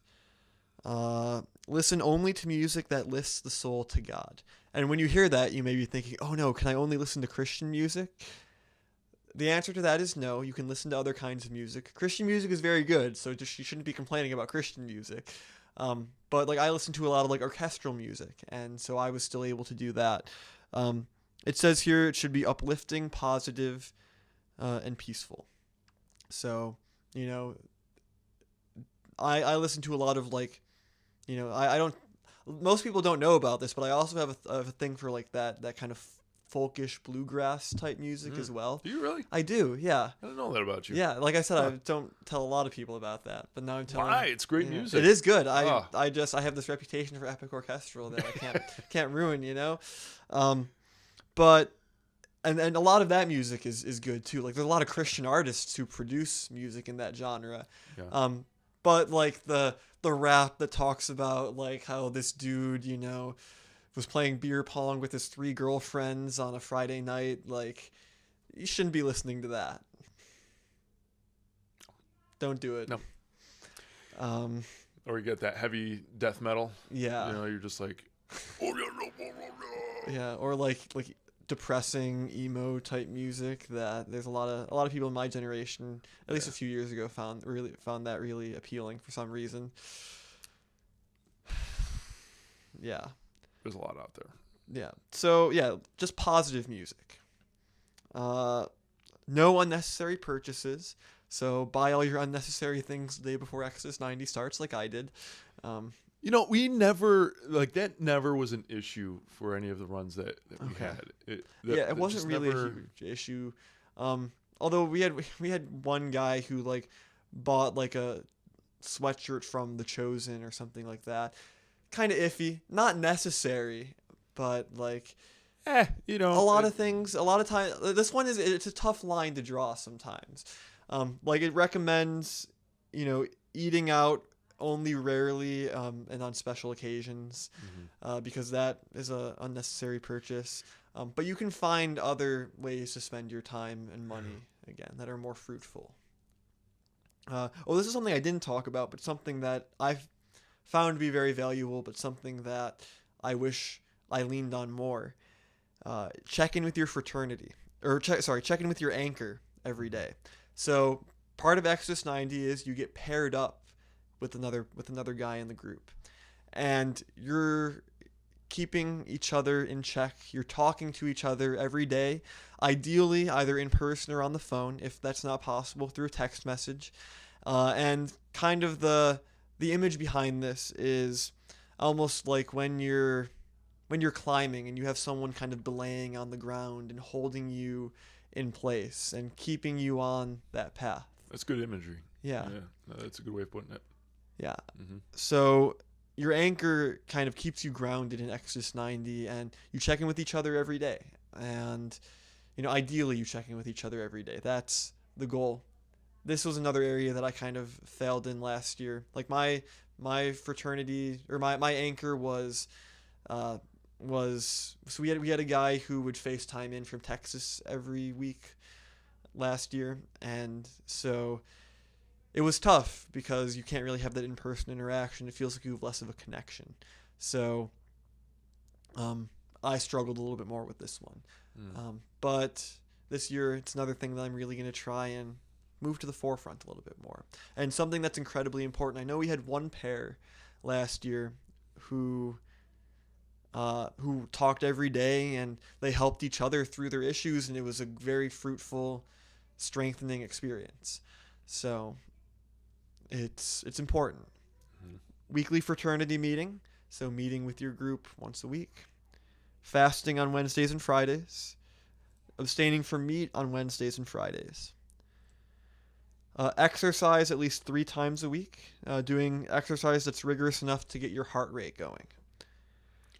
Listen only to music that lifts the soul to God. And when you hear that, you may be thinking, oh no, can I only listen to Christian music? The answer to that is no. You can listen to other kinds of music. Christian music is very good, so you shouldn't be complaining about Christian music. But I listen to a lot of orchestral music, and so I was still able to do that. It says here it should be uplifting, positive, and peaceful. So, I listen to a lot of I don't. Most people don't know about this, but I also have a thing for that kind of folkish bluegrass type music as well. Do you really? I do, yeah. I didn't know that about you. Yeah, like I said, I don't tell a lot of people about that, but now I'm telling. Why? It's great yeah. music. It is good. I have this reputation for epic orchestral that I can't ruin, you know. But and a lot of that music is good too. Like there's a lot of Christian artists who produce music in that genre. Yeah. But like the rap that talks about like how this dude, you know, was playing beer pong with his 3 girlfriends on a Friday night, like you shouldn't be listening to that. Don't do it. No. Or you get that heavy death metal. Yeah. You know, you're just like, yeah, or like depressing emo type music that there's a lot of people in my generation, at least a few years ago, found that really appealing for some reason. Yeah. There's a lot out there. Yeah. So yeah, just positive music. No unnecessary purchases. So buy all your unnecessary things the day before Exodus 90 starts, like I did. You know, we never that never was an issue for any of the runs that we had. It wasn't really a huge issue. Although we had one guy who like bought like a sweatshirt from The Chosen or something like that. Kind of iffy, not necessary, but like, you know, a lot of times. This one it's a tough line to draw sometimes. Like it recommends, you know, eating out only rarely and on special occasions, because that is a unnecessary purchase. But you can find other ways to spend your time and money again that are more fruitful. This is something I didn't talk about, but something that I've found to be very valuable, but something that I wish I leaned on more. Check in with your fraternity, or check in with your anchor every day. So part of Exodus 90 is you get paired up with another guy in the group, and you're keeping each other in check. You're talking to each other every day, ideally either in person or on the phone, if that's not possible, through a text message. And kind of the image behind this is almost like when you're climbing and you have someone kind of belaying on the ground and holding you in place and keeping you on that path. That's good imagery. Yeah. No, that's a good way of putting it. Yeah. So your anchor kind of keeps you grounded in Exodus 90, and you check in with each other every day. And, you know, ideally you check in with each other every day. That's the goal. This was another area that I kind of failed in last year. Like my fraternity, or my anchor was so we had a guy who would FaceTime in from Texas every week last year, and so it was tough because you can't really have that in-person interaction. It feels like you have less of a connection. So I struggled a little bit more with this one. But this year, it's another thing that I'm really going to try and move to the forefront a little bit more. And something that's incredibly important. I know we had one pair last year who talked every day, and they helped each other through their issues, and it was a very fruitful, strengthening experience. So it's important. Weekly fraternity meeting, so meeting with your group once a week. Fasting on Wednesdays and Fridays. Abstaining from meat on Wednesdays and Fridays. Exercise at least 3 times a week. Doing exercise that's rigorous enough to get your heart rate going.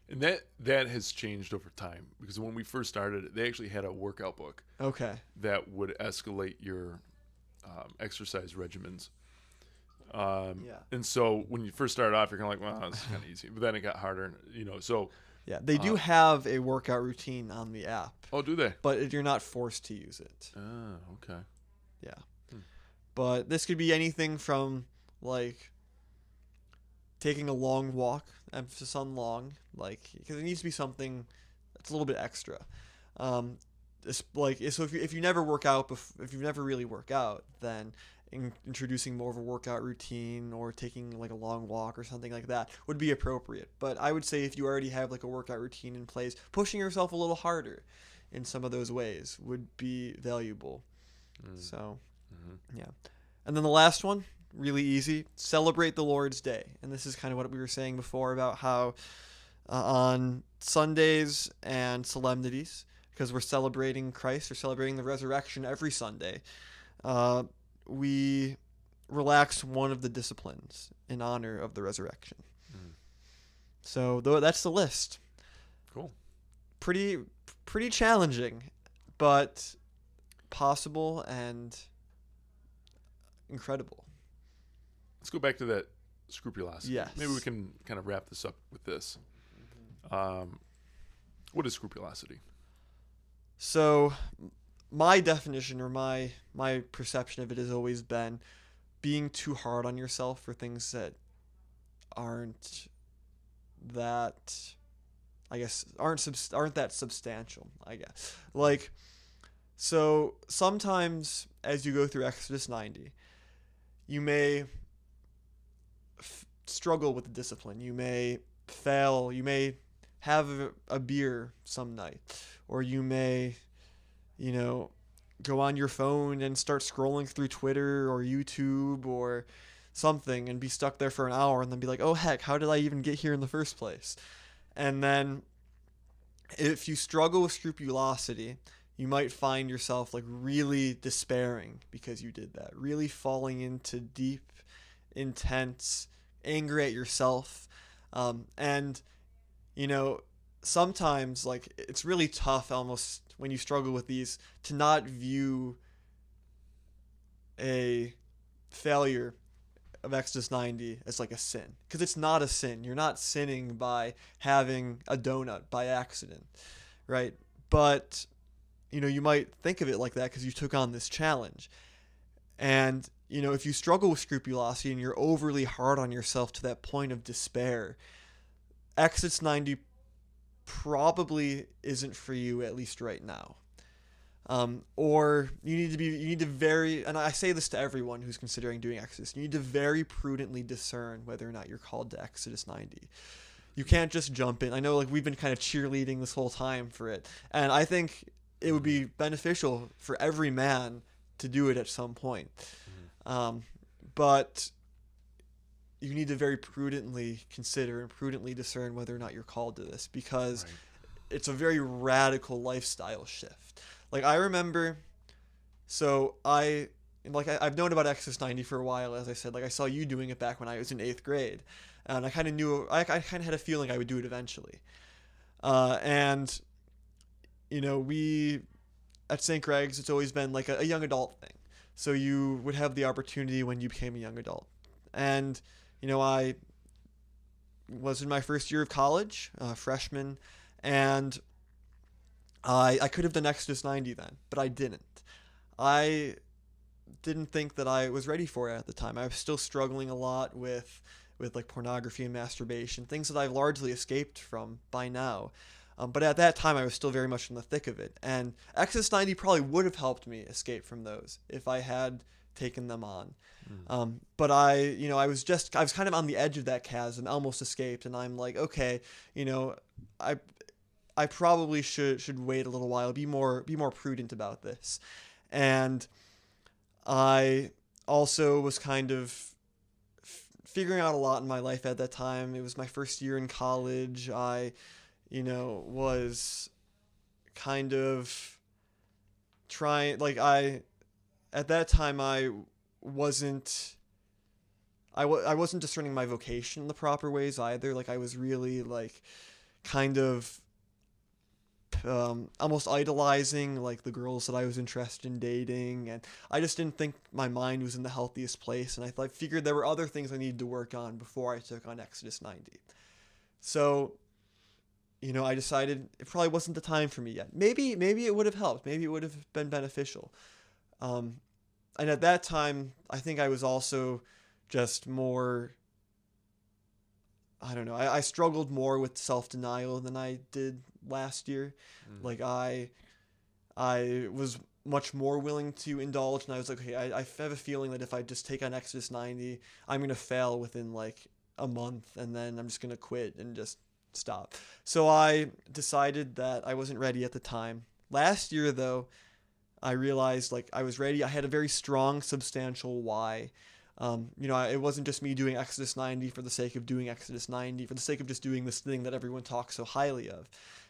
And that has changed over time, because when we first started, they actually had a workout book. Okay. That would escalate your exercise regimens. And so when you first started off, you're kind of like, well, this is kind of easy. But then it got harder, you know. So yeah, they do have a workout routine on the app. Oh, do they? But you're not forced to use it. Oh, okay. Yeah. But this could be anything from like taking a long walk, emphasis on long, like, because it needs to be something that's a little bit extra. If you never work out, if you never really work out, then introducing more of a workout routine or taking like a long walk or something like that would be appropriate. But I would say if you already have like a workout routine in place, pushing yourself a little harder in some of those ways would be valuable. So, yeah. And then the last one, really easy, celebrate the Lord's Day. And this is kind of what we were saying before about how on Sundays and solemnities, because we're celebrating Christ, we're celebrating the resurrection every Sunday. We relax one of the disciplines in honor of the resurrection. Mm. So that's the list. Cool. Pretty challenging, but possible and incredible. Let's go back to that scrupulosity. Yes. Maybe we can kind of wrap this up with this. What is scrupulosity? So my definition or my perception of it has always been being too hard on yourself for things that aren't that, I guess, aren't that substantial, I guess. Like, so sometimes as you go through Exodus 90, you may struggle with the discipline. You may fail. You may have a beer some night, or you may, go on your phone and start scrolling through Twitter or YouTube or something and be stuck there for an hour and then be like, oh heck, how did I even get here in the first place? And then if you struggle with scrupulosity, you might find yourself like really despairing because you did that, really falling into deep, intense anger at yourself. And sometimes like it's really tough almost when you struggle with these to not view a failure of Exodus 90 as like a sin, because it's not a sin. You're not sinning by having a donut by accident, right? But you might think of it like that because you took on this challenge. And if you struggle with scrupulosity and you're overly hard on yourself to that point of despair, Exodus 90 probably isn't for you, at least right now. Or you need to very, and I say this to everyone who's considering doing Exodus, you need to very prudently discern whether or not you're called to Exodus 90. You can't just jump in. I know like we've been kind of cheerleading this whole time for it, and I think it would be beneficial for every man to do it at some point. But you need to very prudently consider and prudently discern whether or not you're called to this, because it's a very radical lifestyle shift. Like I remember, I've known about Exodus 90 for a while, as I said. Like I saw you doing it back when I was in 8th grade, and I kind of knew, I kind of had a feeling I would do it eventually. We at St. Greg's, it's always been like a young adult thing. So you would have the opportunity when you became a young adult. And, I was in my first year of college, freshman, and I could have done Exodus 90 then, but I didn't. I didn't think that I was ready for it at the time. I was still struggling a lot with like pornography and masturbation, things that I've largely escaped from by now. But at that time, I was still very much in the thick of it. And Exodus 90 probably would have helped me escape from those if I had taken them on. But I was kind of on the edge of that chasm, almost escaped. And I'm like, okay, I probably should wait a little while, be more prudent about this. And I also was kind of figuring out a lot in my life at that time. It was my first year in college. I was kind of trying, like at that time I wasn't discerning my vocation in the proper ways either. Like I was really like kind of almost idolizing like the girls that I was interested in dating, and I just didn't think my mind was in the healthiest place, and I figured there were other things I needed to work on before I took on Exodus 90. So I decided it probably wasn't the time for me yet. Maybe it would have helped. Maybe it would have been beneficial. And at that time, I think I was also just more, I don't know, I struggled more with self-denial than I did last year. Like I was much more willing to indulge, and I was like, okay, I have a feeling that if I just take on Exodus 90, I'm going to fail within like a month, and then I'm just going to quit and just stop. So I decided that I wasn't ready at the time. Last year, though, I realized like I was ready. I had a very strong, substantial why. It wasn't just me doing Exodus 90 for the sake of doing Exodus 90, for the sake of just doing this thing that everyone talks so highly of.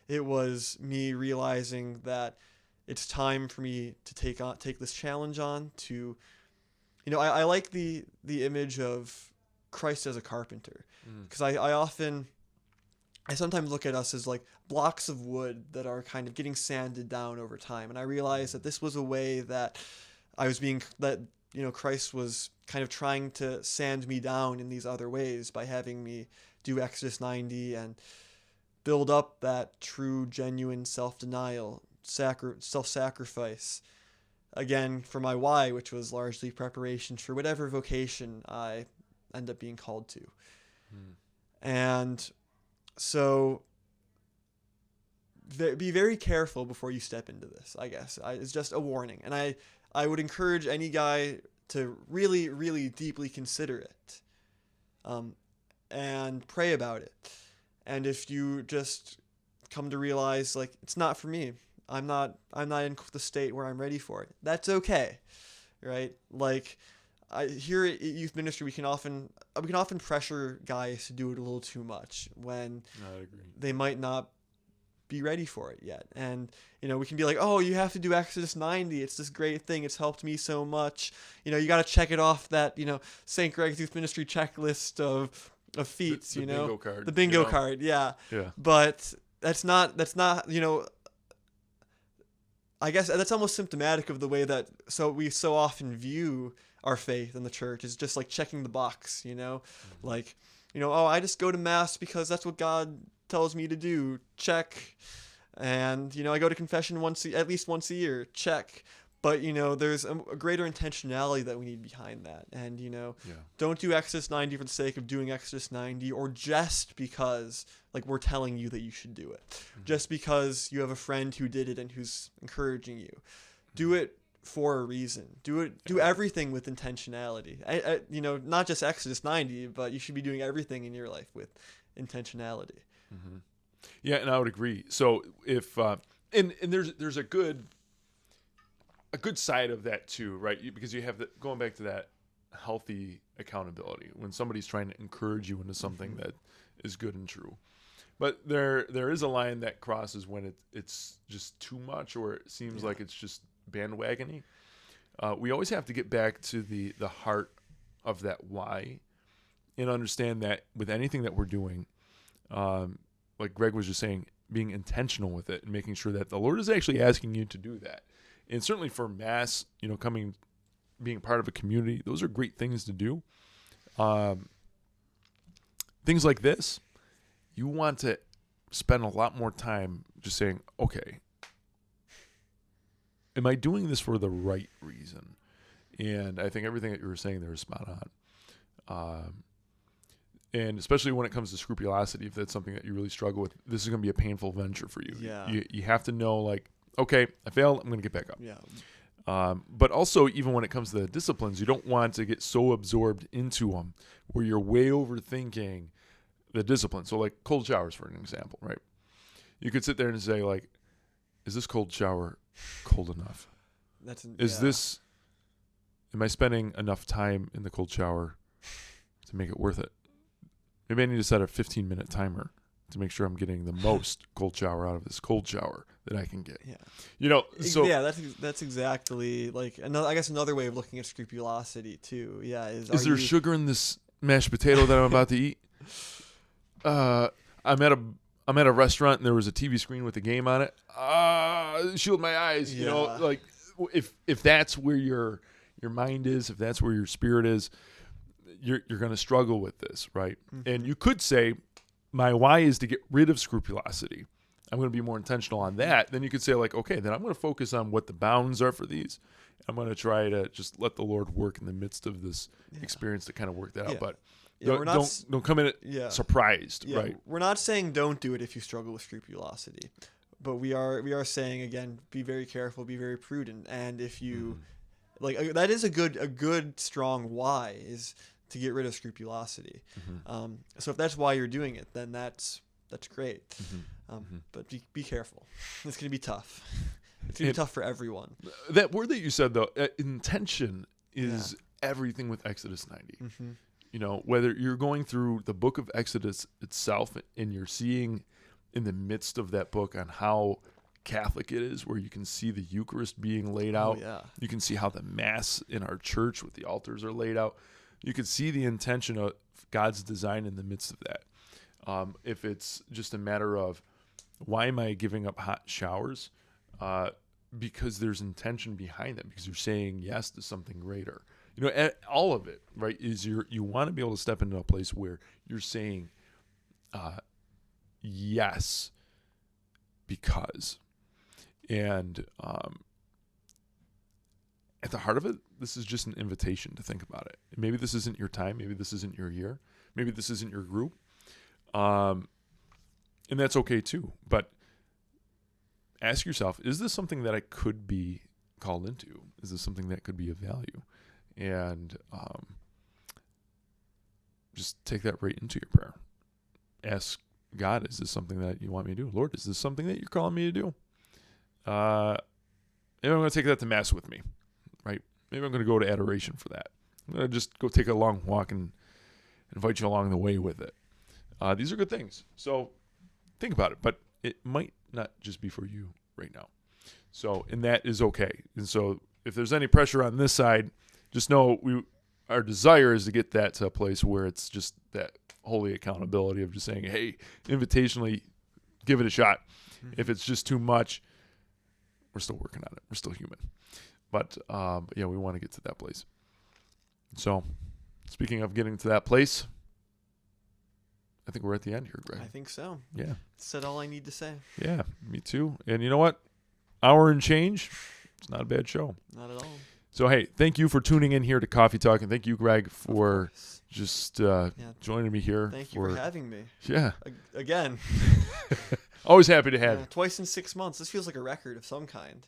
It was me realizing that it's time for me to take this challenge on. I like the image of Christ as a carpenter, because I sometimes look at us as like blocks of wood that are kind of getting sanded down over time, and I realized that this was a way that Christ was kind of trying to sand me down in these other ways by having me do Exodus 90 and build up that true, genuine self-denial, self-sacrifice. Again, for my why, which was largely preparation for whatever vocation I end up being called to. And so be very careful before you step into this, I guess. It's just a warning. And I would encourage any guy to really, really deeply consider it, and pray about it. And if you just come to realize, like, it's not for me, I'm not in the state where I'm ready for it, that's okay, right? Like, here at youth ministry, we can often pressure guys to do it a little too much when they might not be ready for it yet. And we can be like, oh, you have to do Exodus 90, it's this great thing, it's helped me so much, you got to check it off that St. Greg's youth ministry checklist of feats. The bingo card, the bingo card, yeah. But that's not I guess that's almost symptomatic of the way that we so often view our faith in the church, is just like checking the box, like, oh, I just go to mass because that's what God tells me to do, check. And I go to confession at least once a year, check. But there's a greater intentionality that we need behind that. And don't do Exodus 90 for the sake of doing Exodus 90, or just because like we're telling you that you should do it, just because you have a friend who did it and who's encouraging you. Do it for a reason. Do everything with intentionality. Not just Exodus 90, but you should be doing everything in your life with intentionality. Yeah, and I would agree. So if and there's a good side of that too, right? Because you have going back to that healthy accountability when somebody's trying to encourage you into something that is good and true. But there is a line that crosses when it's just too much, or it seems like it's just bandwagony. We always have to get back to the heart of that why, and understand that with anything that we're doing, like Greg was just saying, being intentional with it and making sure that the Lord is actually asking you to do that. And certainly for mass, being part of a community, those are great things to do. Things like this, you want to spend a lot more time just saying, okay, am I doing this for the right reason? And I think everything that you were saying there is spot on. And especially when it comes to scrupulosity, if that's something that you really struggle with, this is going to be a painful venture for you. Yeah. You have to know, like, okay, I failed, I'm going to get back up. Yeah. But also, even when it comes to the disciplines, you don't want to get so absorbed into them where you're way overthinking the discipline. So, like cold showers, for an example, right? You could sit there and say, like, is this cold shower cold enough? Am I spending enough time in the cold shower to make it worth it? Maybe I need to set a 15-minute timer to make sure I'm getting the most cold shower out of this cold shower that I can get. Yeah. So yeah, that's exactly like another way of looking at scrupulosity too. Yeah. Is there sugar in this mashed potato that I'm about to eat? I'm at a restaurant and there was a TV screen with a game on it. Shield my eyes. Yeah. Like if that's where your mind is, if that's where your spirit is, you're going to struggle with this, right? And you could say, my why is to get rid of scrupulosity. I'm going to be more intentional on that. Then you could say, like, okay, then I'm going to focus on what the bounds are for these. I'm going to try to just let the Lord work in the midst of this experience to kind of work that out. But don't come in it surprised, right? We're not saying don't do it if you struggle with scrupulosity, but we are saying, again, be very careful, be very prudent, and if you that is a good strong why is to get rid of scrupulosity. So if that's why you're doing it, then that's great. But be careful. It's going to be tough. It's going to be tough for everyone. That word that you said, though, intention is everything with Exodus 90. Mm-hmm. You know, whether you're going through the book of Exodus itself and you're seeing in the midst of that book on how Catholic it is, where you can see the Eucharist being laid out. Oh, yeah. You can see how the Mass in our church with the altars are laid out. You can see the intention of God's design in the midst of that. If it's just a matter of, why am I giving up hot showers? Because there's intention behind them, because you're saying yes to something greater. You know, all of it, right, is you want to be able to step into a place where you're saying yes because. And at the heart of it, this is just an invitation to think about it. Maybe this isn't your time. Maybe this isn't your year. Maybe this isn't your group. And that's okay too. But ask yourself, is this something that I could be called into? Is this something that could be of value? And just take that right into your prayer. Ask God, is this something that you want me to do? Lord, is this something that you're calling me to do? Maybe I'm going to take that to Mass with me, right? Maybe I'm going to go to adoration for that. I'm going to just go take a long walk and invite you along the way with it. These are good things. So think about it, but it might not just be for you right now. So, and that is okay. And so if there's any pressure on this side, just know our desire is to get that to a place where it's just that holy accountability of just saying, hey, invitationally, give it a shot. Mm-hmm. If it's just too much, we're still working on it. We're still human. But yeah, we want to get to that place. So speaking of getting to that place, I think we're at the end here, Greg. I think so. Yeah. Said all I need to say. Yeah, me too. And you know what? Hour and change. It's not a bad show. Not at all. So, hey, thank you for tuning in here to Coffee Talk. And thank you, Greg, for just joining me here. Thank you for having me. Yeah. Again. Always happy to have you. Twice in 6 months. This feels like a record of some kind.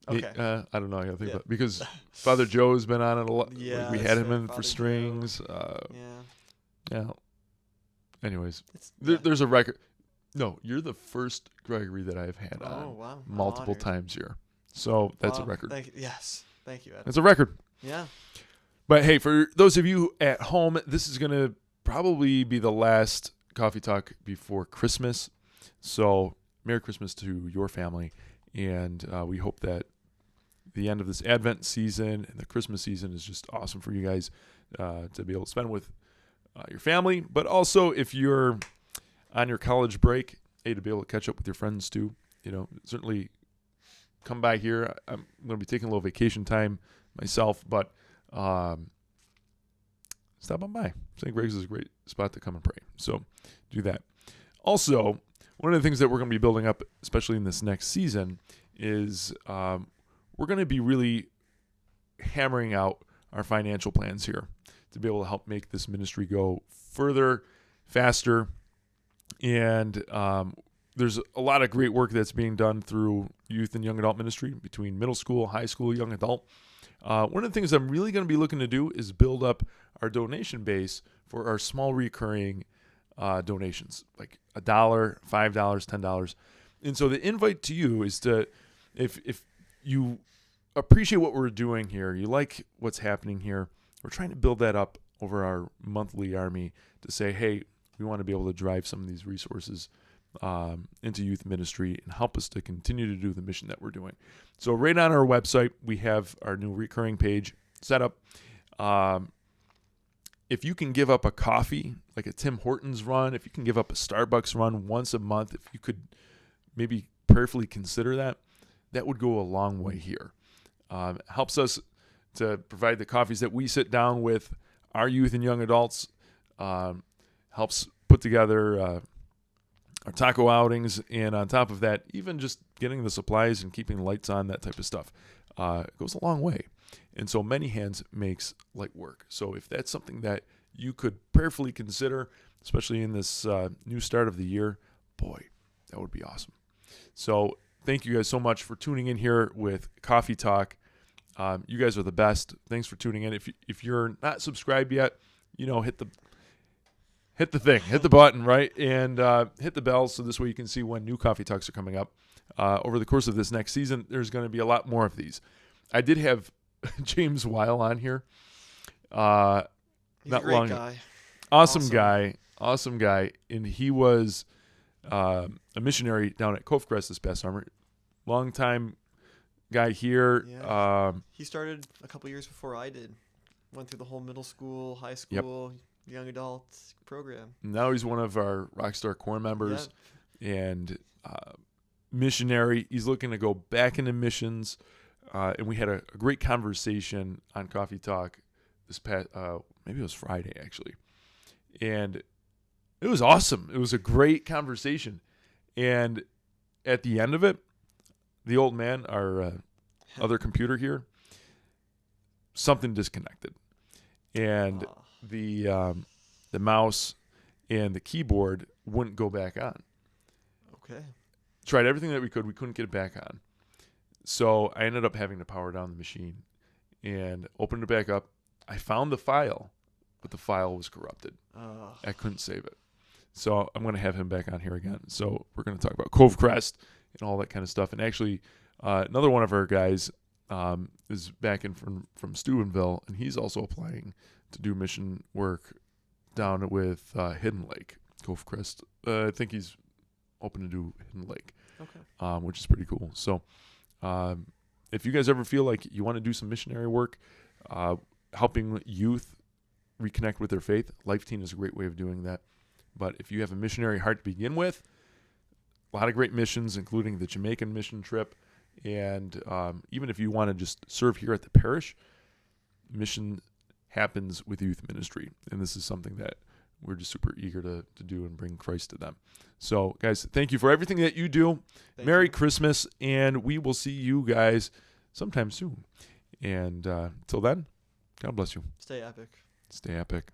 Okay. I don't know. I gotta think about it. Because Father Joe's been on it a lot. Yeah. We had him in Father for strings. Yeah. Anyways, there's a record. No, you're the first Gregory that I've had on multiple times here. So that's a record. Yes. Thank you, Ed. It's a record. Yeah. But hey, for those of you at home, this is going to probably be the last Coffee Talk before Christmas. So Merry Christmas to your family. And we hope that the end of this Advent season and the Christmas season is just awesome for you guys to be able to spend with your family. But also, if you're on your college break, hey, to be able to catch up with your friends too. You know, certainly come by here. I'm going to be taking a little vacation time myself, but stop on by. St. Greg's is a great spot to come and pray. So do that. Also, one of the things that we're going to be building up, especially in this next season, is we're going to be really hammering out our financial plans here to be able to help make this ministry go further, faster. And there's a lot of great work that's being done through youth and young adult ministry between middle school, high school, young adult. One of the things I'm really going to be looking to do is build up our donation base for our small recurring donations, like $1, $5, $10. And so the invite to you is to, if you appreciate what we're doing here, you like what's happening here, we're trying to build that up over our monthly army to say, hey, we want to be able to drive some of these resources into youth ministry and help us to continue to do the mission that we're doing. So right on our website, we have our new recurring page set up. If you can give up a coffee, like a Tim Hortons run, if you can give up a Starbucks run once a month, if you could maybe prayerfully consider that, that would go a long way here. It helps us to provide the coffees that we sit down with our youth and young adults, helps put together our taco outings, and on top of that, even just getting the supplies and keeping the lights on, that type of stuff, goes a long way. And so many hands makes light work. So if that's something that you could prayerfully consider, especially in this new start of the year, boy, that would be awesome. So thank you guys so much for tuning in here with Coffee Talk. You guys are the best. Thanks for tuning in. If you're not subscribed yet, you know, hit the button, right? And hit the bell so this way you can see when new Coffee Talks are coming up. Over the course of this next season, there's going to be a lot more of these. I did have James Weil on here. He's a Not great long. guy. Awesome guy, and he was a missionary down at Cove Crest this past summer. Long time guy here. Yeah. He started a couple years before I did. Went through the whole middle school, high school, young adult program. Now he's one of our Rockstar Core members and missionary. He's looking to go back into missions, and we had a great conversation on Coffee Talk this past, maybe it was Friday actually, and it was awesome. It was a great conversation, and at the end of it, the old man, our other computer here, something disconnected, and the mouse and the keyboard wouldn't go back on. Okay. Tried everything that we couldn't get it back on. So I ended up having to power down the machine and opened it back up. I found the file, but the file was corrupted. I couldn't save it. So I'm going to have him back on here again. So we're going to talk about Cove Crest and all that kind of stuff. And actually, another one of our guys is back in from Steubenville, and he's also applying to do mission work down with Hidden Lake, Cove Crest. I think he's open to do Hidden Lake, which is pretty cool. So if you guys ever feel like you want to do some missionary work, helping youth reconnect with their faith, Life Teen is a great way of doing that. But if you have a missionary heart to begin with, a lot of great missions, including the Jamaican mission trip. And even if you want to just serve here at the parish, mission happens with youth ministry. And this is something that we're just super eager to do and bring Christ to them. So, guys, thank you for everything that you do. Merry Christmas, and we will see you guys sometime soon. And until then, God bless you. Stay epic. Stay epic.